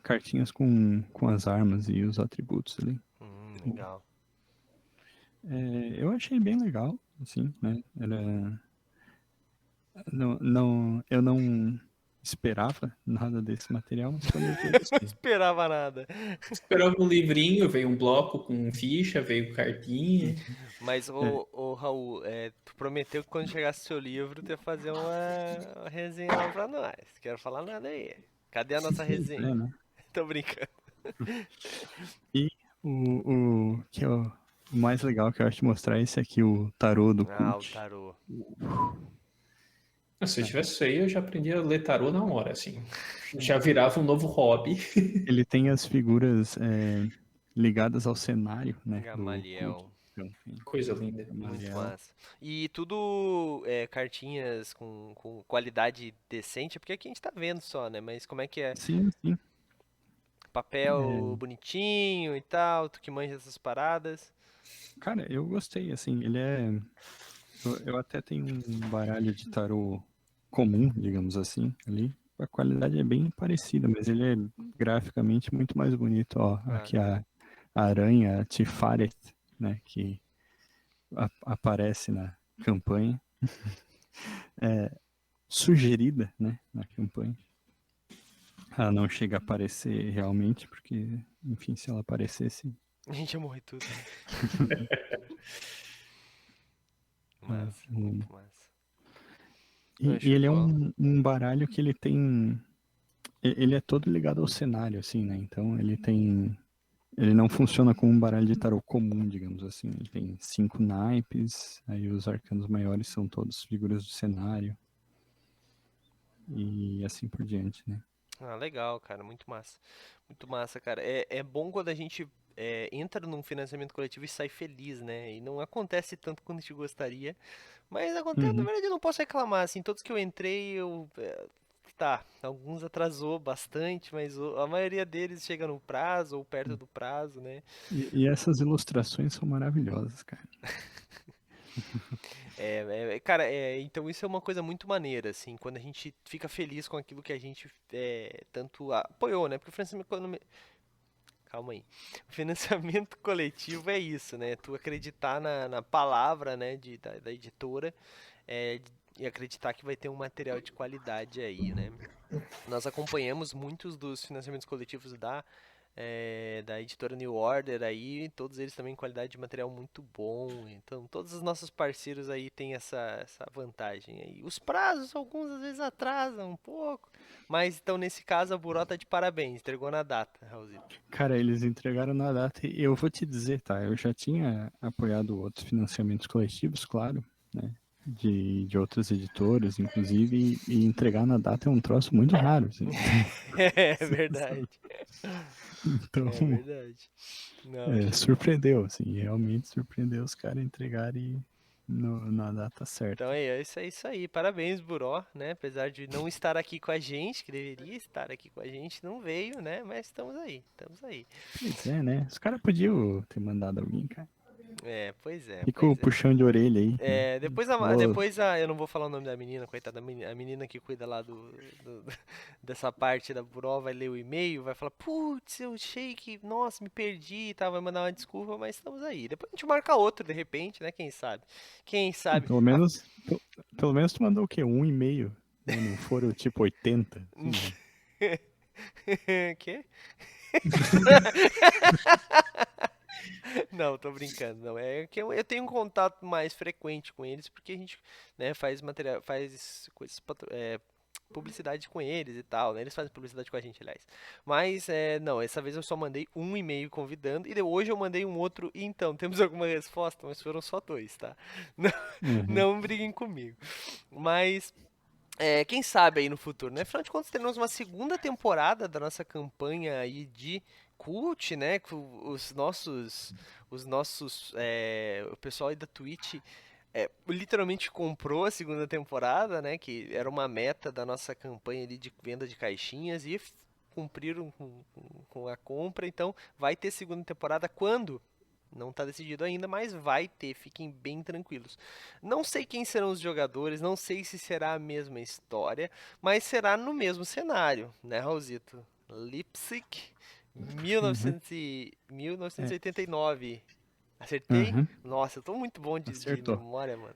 cartinhas com as armas e os atributos ali. Legal. Eu achei bem legal, assim, né? Eu não esperava nada desse material, mas quando eu vi, eu Não gostei. esperava nada. esperava um livrinho, veio um bloco com ficha, veio cartinha. Mas, É, ô Raul, tu prometeu que quando chegasse seu livro, tu ia fazer uma resenha lá pra nós. Quero falar nada aí. Cadê a nossa pois resenha? né? Tô brincando. E o que eu O mais legal que eu acho de mostrar é esse aqui, o tarô do Ah, o Cult. tarô. Se eu tivesse isso aí, eu já aprendi a ler tarô na hora, assim. Já virava um novo hobby. Ele tem as figuras ligadas ao cenário, né, do Cult. Gamaliel. Então, enfim, Coisa linda. Muito Gamaliel. massa. E tudo cartinhas com qualidade decente, porque aqui a gente tá vendo só, né? Mas como é que é? Sim, sim. Papel bonitinho e tal, tu que manja essas paradas. Cara, eu gostei, assim, ele é... Eu até tenho um baralho de tarô comum, digamos assim, ali. A qualidade é bem parecida, mas ele é graficamente muito mais bonito, ó. Ah, Aqui a aranha, a Tiferet, né, que aparece na campanha. É sugerida, né, na campanha. Ela não chega a aparecer realmente, porque, enfim, se ela aparecesse... a gente ia morrer tudo. Massa, um- muito massa. E Show de ele é bola. um baralho que ele tem... Ele é todo ligado ao cenário, assim, né? Então ele tem... Ele não funciona como um baralho de tarô comum, digamos assim. Ele tem 5 naipes, aí os arcanos maiores são todos figuras do cenário. E assim por diante, né? Ah, legal, cara, muito massa. Muito massa, cara. É bom quando a gente entra num financiamento coletivo e sai feliz, né? E não acontece tanto quanto a gente gostaria. Mas acontece, na Uhum. verdade, eu não posso reclamar, assim, todos que eu entrei, tá, alguns atrasou bastante, mas a maioria deles chega no prazo ou perto do prazo, né? E essas ilustrações são maravilhosas, cara. Cara, então isso é uma coisa muito maneira, assim, quando a gente fica feliz com aquilo que a gente tanto apoiou, né? Porque o calma aí. O financiamento coletivo é isso, né? Tu acreditar na palavra, né, da editora, e acreditar que vai ter um material de qualidade aí, né? Nós acompanhamos muitos dos financiamentos coletivos da editora New Order aí, todos eles também qualidade de material muito bom. Então, todos os nossos parceiros aí têm essa vantagem aí. Os prazos, alguns às vezes atrasam um pouco, mas então nesse caso a Buró tá de parabéns, entregou na data, Raulzito. Cara, eles entregaram na data e eu vou te dizer, tá? Eu já tinha apoiado outros financiamentos coletivos, claro, né? De outras editoras, inclusive, e entregar na data é um troço muito raro, assim. É Você sabe? verdade, Então, é verdade. Não, show de bola. surpreendeu, assim, realmente surpreendeu os caras entregarem na data Então certa. é isso aí. Parabéns, Buró, né? Apesar de não estar aqui com a gente, que deveria estar aqui com a gente, não veio, né? Mas estamos aí, estamos aí. Pois é, né? Os caras podiam ter mandado alguém, cara. Pois é, Fica o pois é. puxão de orelha aí, né? Falou, Eu não vou falar o nome da menina, coitada, a menina que cuida lá dessa parte da Buró vai ler o e-mail, vai falar, putz, eu achei que, nossa, me perdi e tal, vai mandar uma desculpa, mas estamos aí. Depois a gente marca outro, de repente, né, quem sabe? Quem sabe? pelo menos tu mandou o quê? Um e-mail, né? Não foram tipo 80, assim, né? Quê? Não, tô brincando, não. É que eu tenho um contato mais frequente com eles, porque a gente, né, faz material, faz coisas, publicidade com eles e tal, né? Eles fazem publicidade com a gente, aliás. Mas, não, essa vez eu só mandei um e-mail convidando, e hoje eu mandei um outro, e então, temos alguma resposta? Mas foram só dois, tá? Não, Uhum. não briguem comigo. Mas, quem sabe aí no futuro, né? Afinal de contas, teremos uma segunda temporada da nossa campanha aí de cult, né? Com o pessoal aí da Twitch literalmente comprou a segunda temporada, né? Que era uma meta da nossa campanha ali de venda de caixinhas e cumpriram com a compra. Então, vai ter segunda temporada quando? Não está decidido ainda, mas vai ter, fiquem bem tranquilos. Não sei quem serão os jogadores, não sei se será a mesma história, mas será no mesmo cenário, né, Raulzito? Leipzig, Uhum. 1989. Acertei? Uhum. Nossa, eu tô muito bom de Acertou. memória, mano.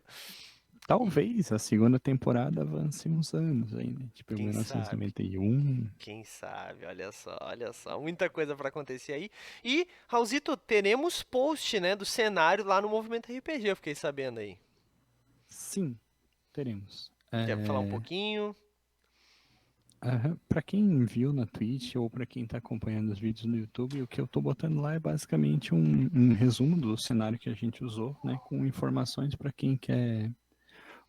E Talvez a segunda temporada avance uns anos ainda, tipo quem sabe? 1991. Quem sabe? Olha só, muita coisa pra acontecer aí. E, Raulzito, teremos post, né, do cenário lá no Movimento RPG, eu fiquei sabendo aí. Sim, teremos. Quer falar um pouquinho? Pra quem viu na Twitch ou pra quem tá acompanhando os vídeos no YouTube, o que eu tô botando lá é basicamente um resumo do cenário que a gente usou, né? Com informações pra quem quer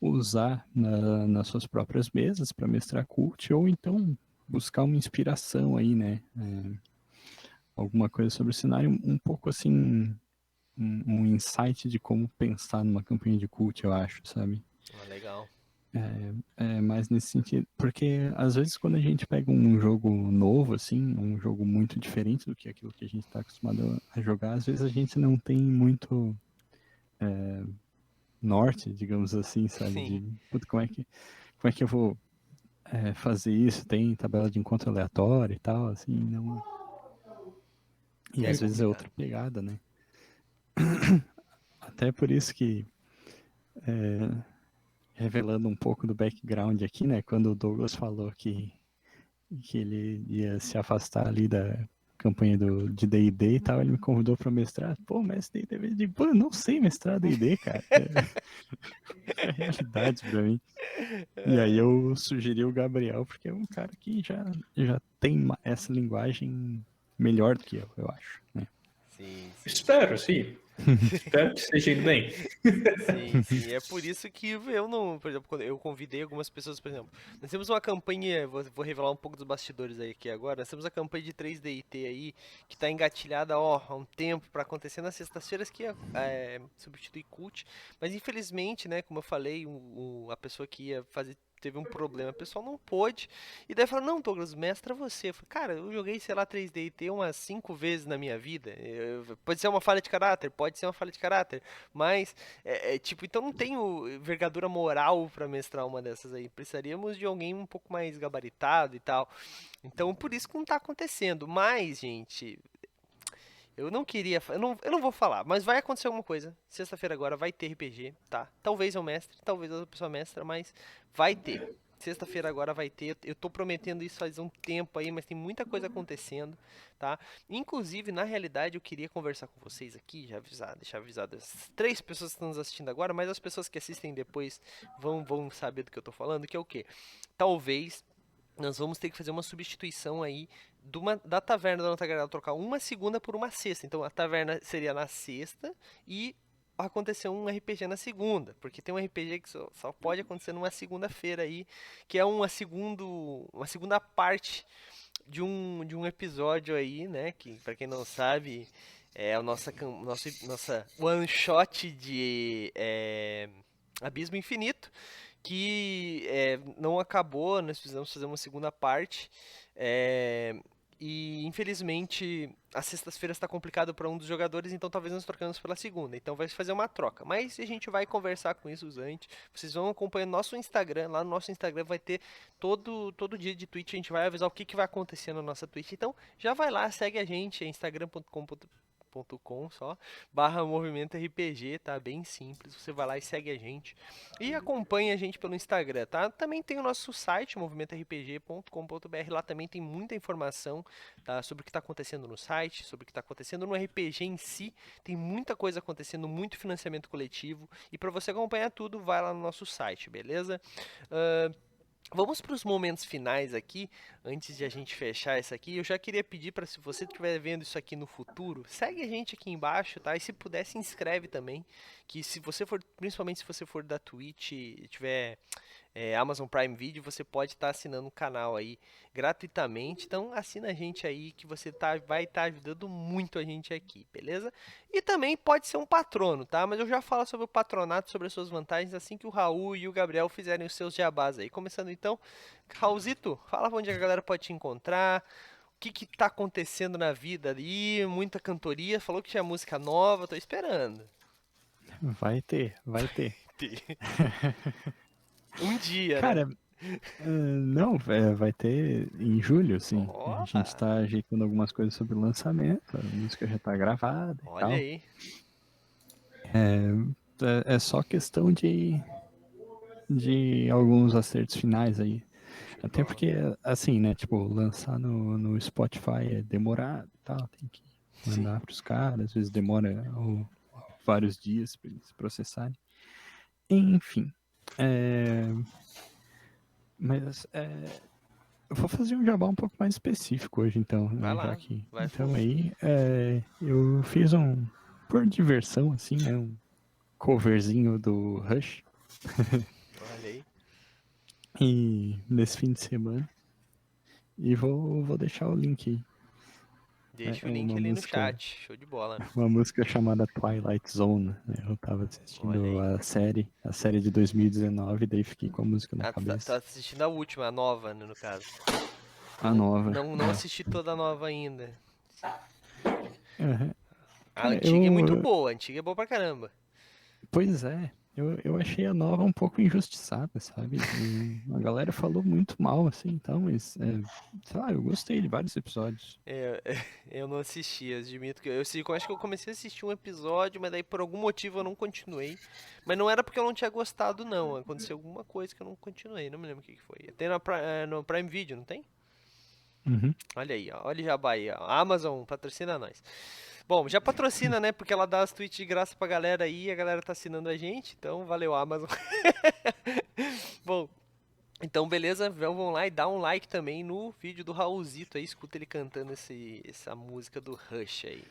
usar nas suas próprias mesas para mestrar cult, ou então buscar uma inspiração aí, né? Alguma coisa sobre o cenário, um pouco assim, um insight de como pensar numa campanha de cult, eu acho, sabe? Legal. É mais nesse sentido, porque às vezes quando a gente pega um jogo novo, assim, um jogo muito diferente do que aquilo que a gente está acostumado a jogar, às vezes a gente não tem muito norte, digamos assim, sabe? Sim. De puta, como é que eu vou fazer isso? Tem tabela de encontro aleatório e tal, assim, não. E É às vezes é complicado. outra pegada, né? Até por isso que, revelando um pouco do background aqui, né? Quando o Douglas falou que ele ia se afastar ali da campanha de D&D e tal, ele me convidou para mestrar. Pô, mestre D&D, pô, eu não sei mestrar D&D, cara. É realidade pra mim. E aí eu sugeri o Gabriel, porque é um cara que já tem essa linguagem melhor do que eu acho, né? Sim, sim. Espero, sim. Espero que esteja indo bem. Sim, sim. É por isso que eu não, por exemplo, quando eu convidei algumas pessoas, por exemplo, nós temos uma campanha, vou revelar um pouco dos bastidores aí aqui agora, nós temos a campanha de 3DIT aí, que tá engatilhada, ó, há um tempo pra acontecer nas sextas-feiras, que é substituir cult, mas infelizmente, né, como eu falei, a pessoa que ia fazer teve um problema, o pessoal não pôde, e daí fala, não, Douglas, mestra você. Eu falei, cara, eu joguei, sei lá, 3DIT umas 5 vezes na minha vida, pode ser uma falha de caráter, pode ser uma falha de caráter, mas tipo, então não tenho envergadura moral pra mestrar uma dessas aí. Precisaríamos de alguém um pouco mais gabaritado e tal. Então, por isso que não tá acontecendo. Mas, gente, eu não queria. Eu não vou falar, mas vai acontecer alguma coisa. Sexta-feira agora vai ter RPG, tá? Talvez eu mestre, talvez outra pessoa mestra, mas vai ter. Sexta-feira agora vai ter. Eu tô prometendo isso faz um tempo aí, mas tem muita coisa acontecendo, tá? Inclusive, na realidade, eu queria conversar com vocês aqui, já avisar, deixar avisado as 3 pessoas que estão nos assistindo agora, mas as pessoas que assistem depois vão saber do que eu tô falando, que é o quê? Talvez nós vamos ter que fazer uma substituição aí da taverna da Nota trocar uma segunda por uma sexta. Então a taverna seria na sexta e aconteceu um RPG na segunda, porque tem um RPG que só pode acontecer numa segunda-feira aí, que é uma segunda parte de um episódio aí, né, que para quem não sabe, é o nossa one shot de Abismo Infinito, que não acabou, nós precisamos fazer uma segunda parte. E infelizmente as sextas-feiras está complicado para um dos jogadores, então talvez nós trocamos pela segunda. Então vai fazer uma troca. Mas a gente vai conversar com isso antes. Vocês vão acompanhar nosso Instagram. Lá no nosso Instagram vai ter todo dia de Twitch. A gente vai avisar o que vai acontecer na nossa Twitch. Então já vai lá, segue a gente, é instagram.com só, /movimento RPG, tá? Bem simples, você vai lá e segue a gente. E acompanha a gente pelo Instagram, tá? Também tem o nosso site, movimentorpg.com.br, lá também tem muita informação, tá? Sobre o que está acontecendo no site, sobre o que está acontecendo no RPG em si, tem muita coisa acontecendo, muito financiamento coletivo, e para você acompanhar tudo, vai lá no nosso site, beleza? Vamos para os momentos finais aqui, antes de a gente fechar isso aqui. Eu já queria pedir para, se você estiver vendo isso aqui no futuro, segue a gente aqui embaixo, tá? E se puder, se inscreve também, que se você for, principalmente se você for da Twitch e tiver Amazon Prime Video, você pode estar assinando o canal aí gratuitamente. Então assina a gente aí que você vai estar ajudando muito a gente aqui, beleza? E também pode ser um patrono, tá? Mas eu já falo sobre o patronato, sobre as suas vantagens, assim que o Raul e o Gabriel fizerem os seus jabás aí. Começando então, Raulzito, fala onde a galera pode te encontrar, o que tá acontecendo na vida ali, muita cantoria, falou que tinha música nova, tô esperando. Vai ter. Um dia, né? Cara, não, vai ter em julho, sim. A Ó, gente tá ajeitando algumas coisas sobre o lançamento, a música já tá gravada e olha tal. aí. É só questão de alguns acertos finais aí. Até porque, assim, né, tipo, lançar no Spotify é demorado e tal, tem que mandar pros caras, às vezes demora vários dias pra eles processarem. Enfim, mas Eu vou fazer um jabá um pouco mais específico hoje, então, né, Vai lá, já que... vai Então fundo. aí, eu fiz por diversão, assim, né, um coverzinho do Rush, Olha aí. e nesse fim de semana, e vou deixar o link aí. Deixa o É link ali no chat. Show de bola. uma música chamada Twilight Zone, né? Eu tava Olha assistindo aí. a série de 2019, daí fiquei com a música na Ah, tá cabeça. assistindo a última, a nova, né, no caso. A nova. Não assisti toda a nova ainda. Aham. A Cara, antiga é muito boa, a antiga é boa pra caramba. Pois é, eu achei a nova um pouco injustiçada, sabe? A galera falou muito mal, assim, então, mas, sei lá, eu gostei de vários episódios. É, eu não assisti, eu admito que eu acho que eu comecei a assistir um episódio, mas daí por algum motivo eu não continuei. Mas não era porque eu não tinha gostado, não. Aconteceu alguma coisa que eu não continuei, não me lembro o que que foi. Tem no Prime Video, não tem? Uhum. Olha aí, ó. Olha o jabá aí, ó. A Amazon patrocina nós. Bom, já patrocina, né? Porque ela dá as tweets de graça pra galera aí, e a galera tá assinando a gente, então valeu, Amazon. Bom, então beleza, vão lá e dá um like também no vídeo do Raulzito aí, escuta ele cantando essa música do Rush aí.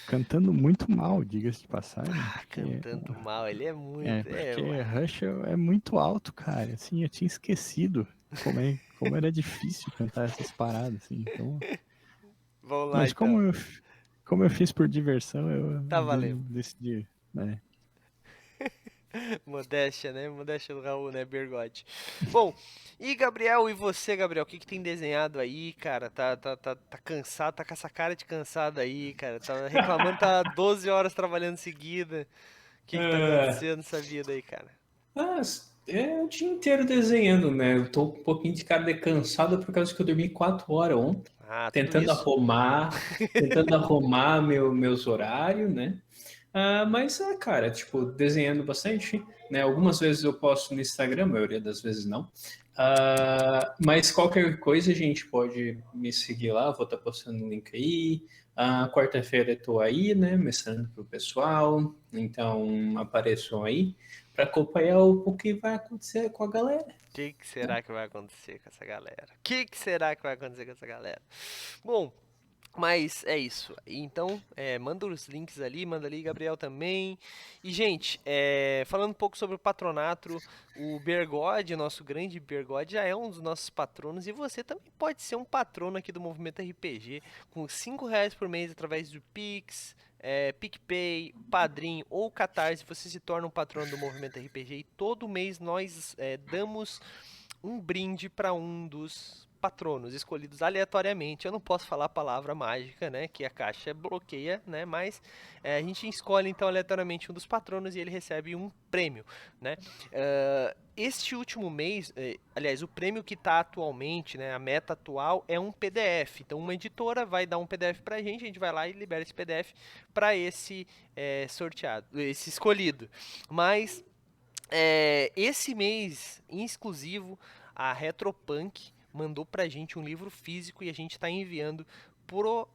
Cantando muito mal, diga-se de passagem, Ah, porque, cantando mal, ele é muito. porque Rush é muito alto, cara, assim, eu tinha esquecido como era difícil cantar essas paradas, assim, então... Vamos lá Mas então. como eu fiz por diversão, eu Tá valendo. decidi, né? Modéstia, né? Modéstia do Raul, né? Bergote. Bom, e Gabriel, e você, Gabriel? O que que tem desenhado aí, cara? Tá cansado, tá com essa cara de cansado aí, cara. Tá reclamando, tá 12 horas trabalhando seguida. O que que tá Ah, acontecendo nessa vida aí, cara? ah, é o dia inteiro desenhando, né? Eu tô com um pouquinho de cara de cansado por causa que eu dormi 4 horas ontem, Ah, tudo tentando isso? arrumar, tentando arrumar meus horários, né? Mas, cara, tipo, desenhando bastante, né? Algumas vezes eu posto no Instagram, a maioria das vezes não. Mas qualquer coisa a gente pode me seguir lá, vou estar postando o link aí. Quarta-feira eu tô aí, né? Mestrando pro pessoal, então apareçam aí para acompanhar o que vai acontecer com a galera. O que que será que vai acontecer com essa galera? O que que será que vai acontecer com essa galera? Bom, mas é isso. Então, manda os links ali, manda ali, Gabriel também. E, gente, falando um pouco sobre o patronato, o Bergode, nosso grande Bergode, já é um dos nossos patronos. E você também pode ser um patrono aqui do Movimento RPG, com R$ 5 por mês através do Pix, PicPay, Padrim ou Catarse. Você se torna um patrono do Movimento RPG e todo mês nós damos um brinde para um dos patronos escolhidos aleatoriamente. Eu não posso falar a palavra mágica, né, que a caixa bloqueia, né, mas a gente escolhe então aleatoriamente um dos patronos e ele recebe um prêmio, né. Este último mês, aliás, o prêmio que está atualmente, né, a meta atual é um PDF. Então, uma editora vai dar um PDF para a gente vai lá e libera esse PDF para esse sorteado, esse escolhido. Mas esse mês, em exclusivo, a Retropunk mandou pra gente um livro físico e a gente está enviando pro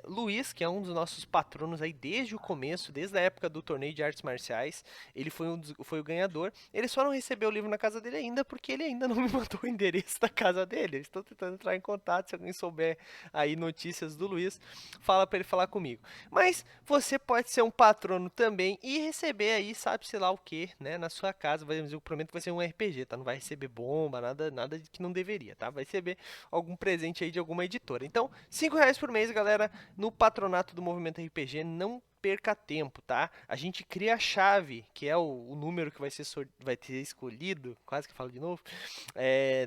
Luiz, que é um dos nossos patronos aí desde o começo, desde a época do torneio de artes marciais. Ele foi o ganhador. Ele só não recebeu o livro na casa dele ainda porque ele ainda não me mandou o endereço da casa dele. Eu estou tentando entrar em contato. Se alguém souber aí notícias do Luiz, fala para ele falar comigo. Mas você pode ser um patrono também e receber aí, sabe-se lá o que, né, na sua casa. Eu prometo que vai ser um RPG, tá? Não vai receber bomba, nada que não deveria, tá? Vai receber algum presente aí de alguma editora. Então, R$ 5 por mês, galera, no patronato do Movimento RPG. Não perca tempo, tá? A gente cria a chave, que é o número que vai ter escolhido, quase que falo de novo,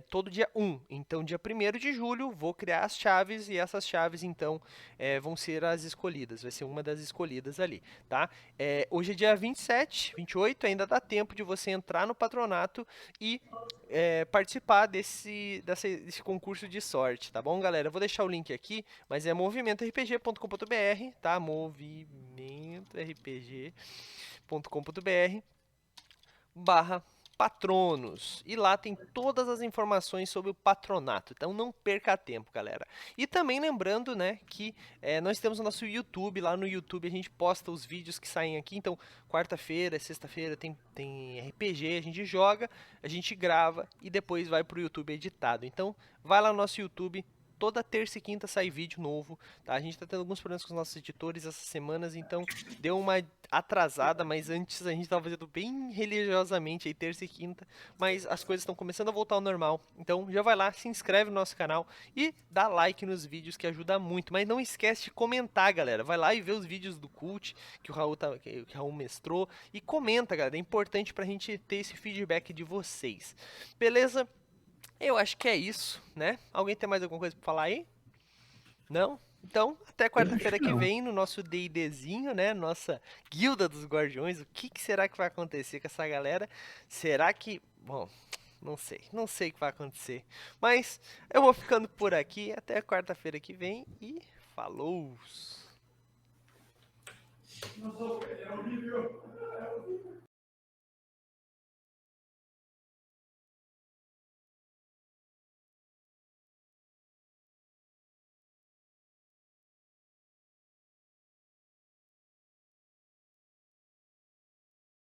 todo dia 1. Então, dia 1º de julho, vou criar as chaves e essas chaves, então, vão ser as escolhidas. Vai ser uma das escolhidas ali, tá? Hoje é dia 27, 28, ainda dá tempo de você entrar no patronato e participar desse concurso de sorte, tá bom, galera? Eu vou deixar o link aqui, mas é movimentorpg.com.br, tá? Movimentorpg.com.br /, patronos. E lá tem todas as informações sobre o patronato. Então não perca tempo, galera. E também lembrando, né, que nós temos o nosso YouTube. Lá no YouTube a gente posta os vídeos que saem aqui. Então, quarta-feira, sexta-feira tem RPG, a gente joga, a gente grava e depois vai pro YouTube editado. Então, vai lá no nosso YouTube. Toda terça e quinta sai vídeo novo, tá? A gente tá tendo alguns problemas com os nossos editores essas semanas, então deu uma atrasada, mas antes a gente tava fazendo bem religiosamente aí terça e quinta, mas as coisas estão começando a voltar ao normal. Então já vai lá, se inscreve no nosso canal e dá like nos vídeos que ajuda muito, mas não esquece de comentar, galera. Vai lá e vê os vídeos do Cult que o Raul mestrou e comenta, galera. É importante pra gente ter esse feedback de vocês. Beleza? Eu acho que é isso, né? Alguém tem mais alguma coisa pra falar aí? Não? Então, até quarta-feira que não. vem no nosso D&Dzinho, né? Nossa Guilda dos Guardiões. O que será que vai acontecer com essa galera? Será que... Bom, não sei. Não sei o que vai acontecer. Mas eu vou ficando por aqui. Até quarta-feira que vem e falou!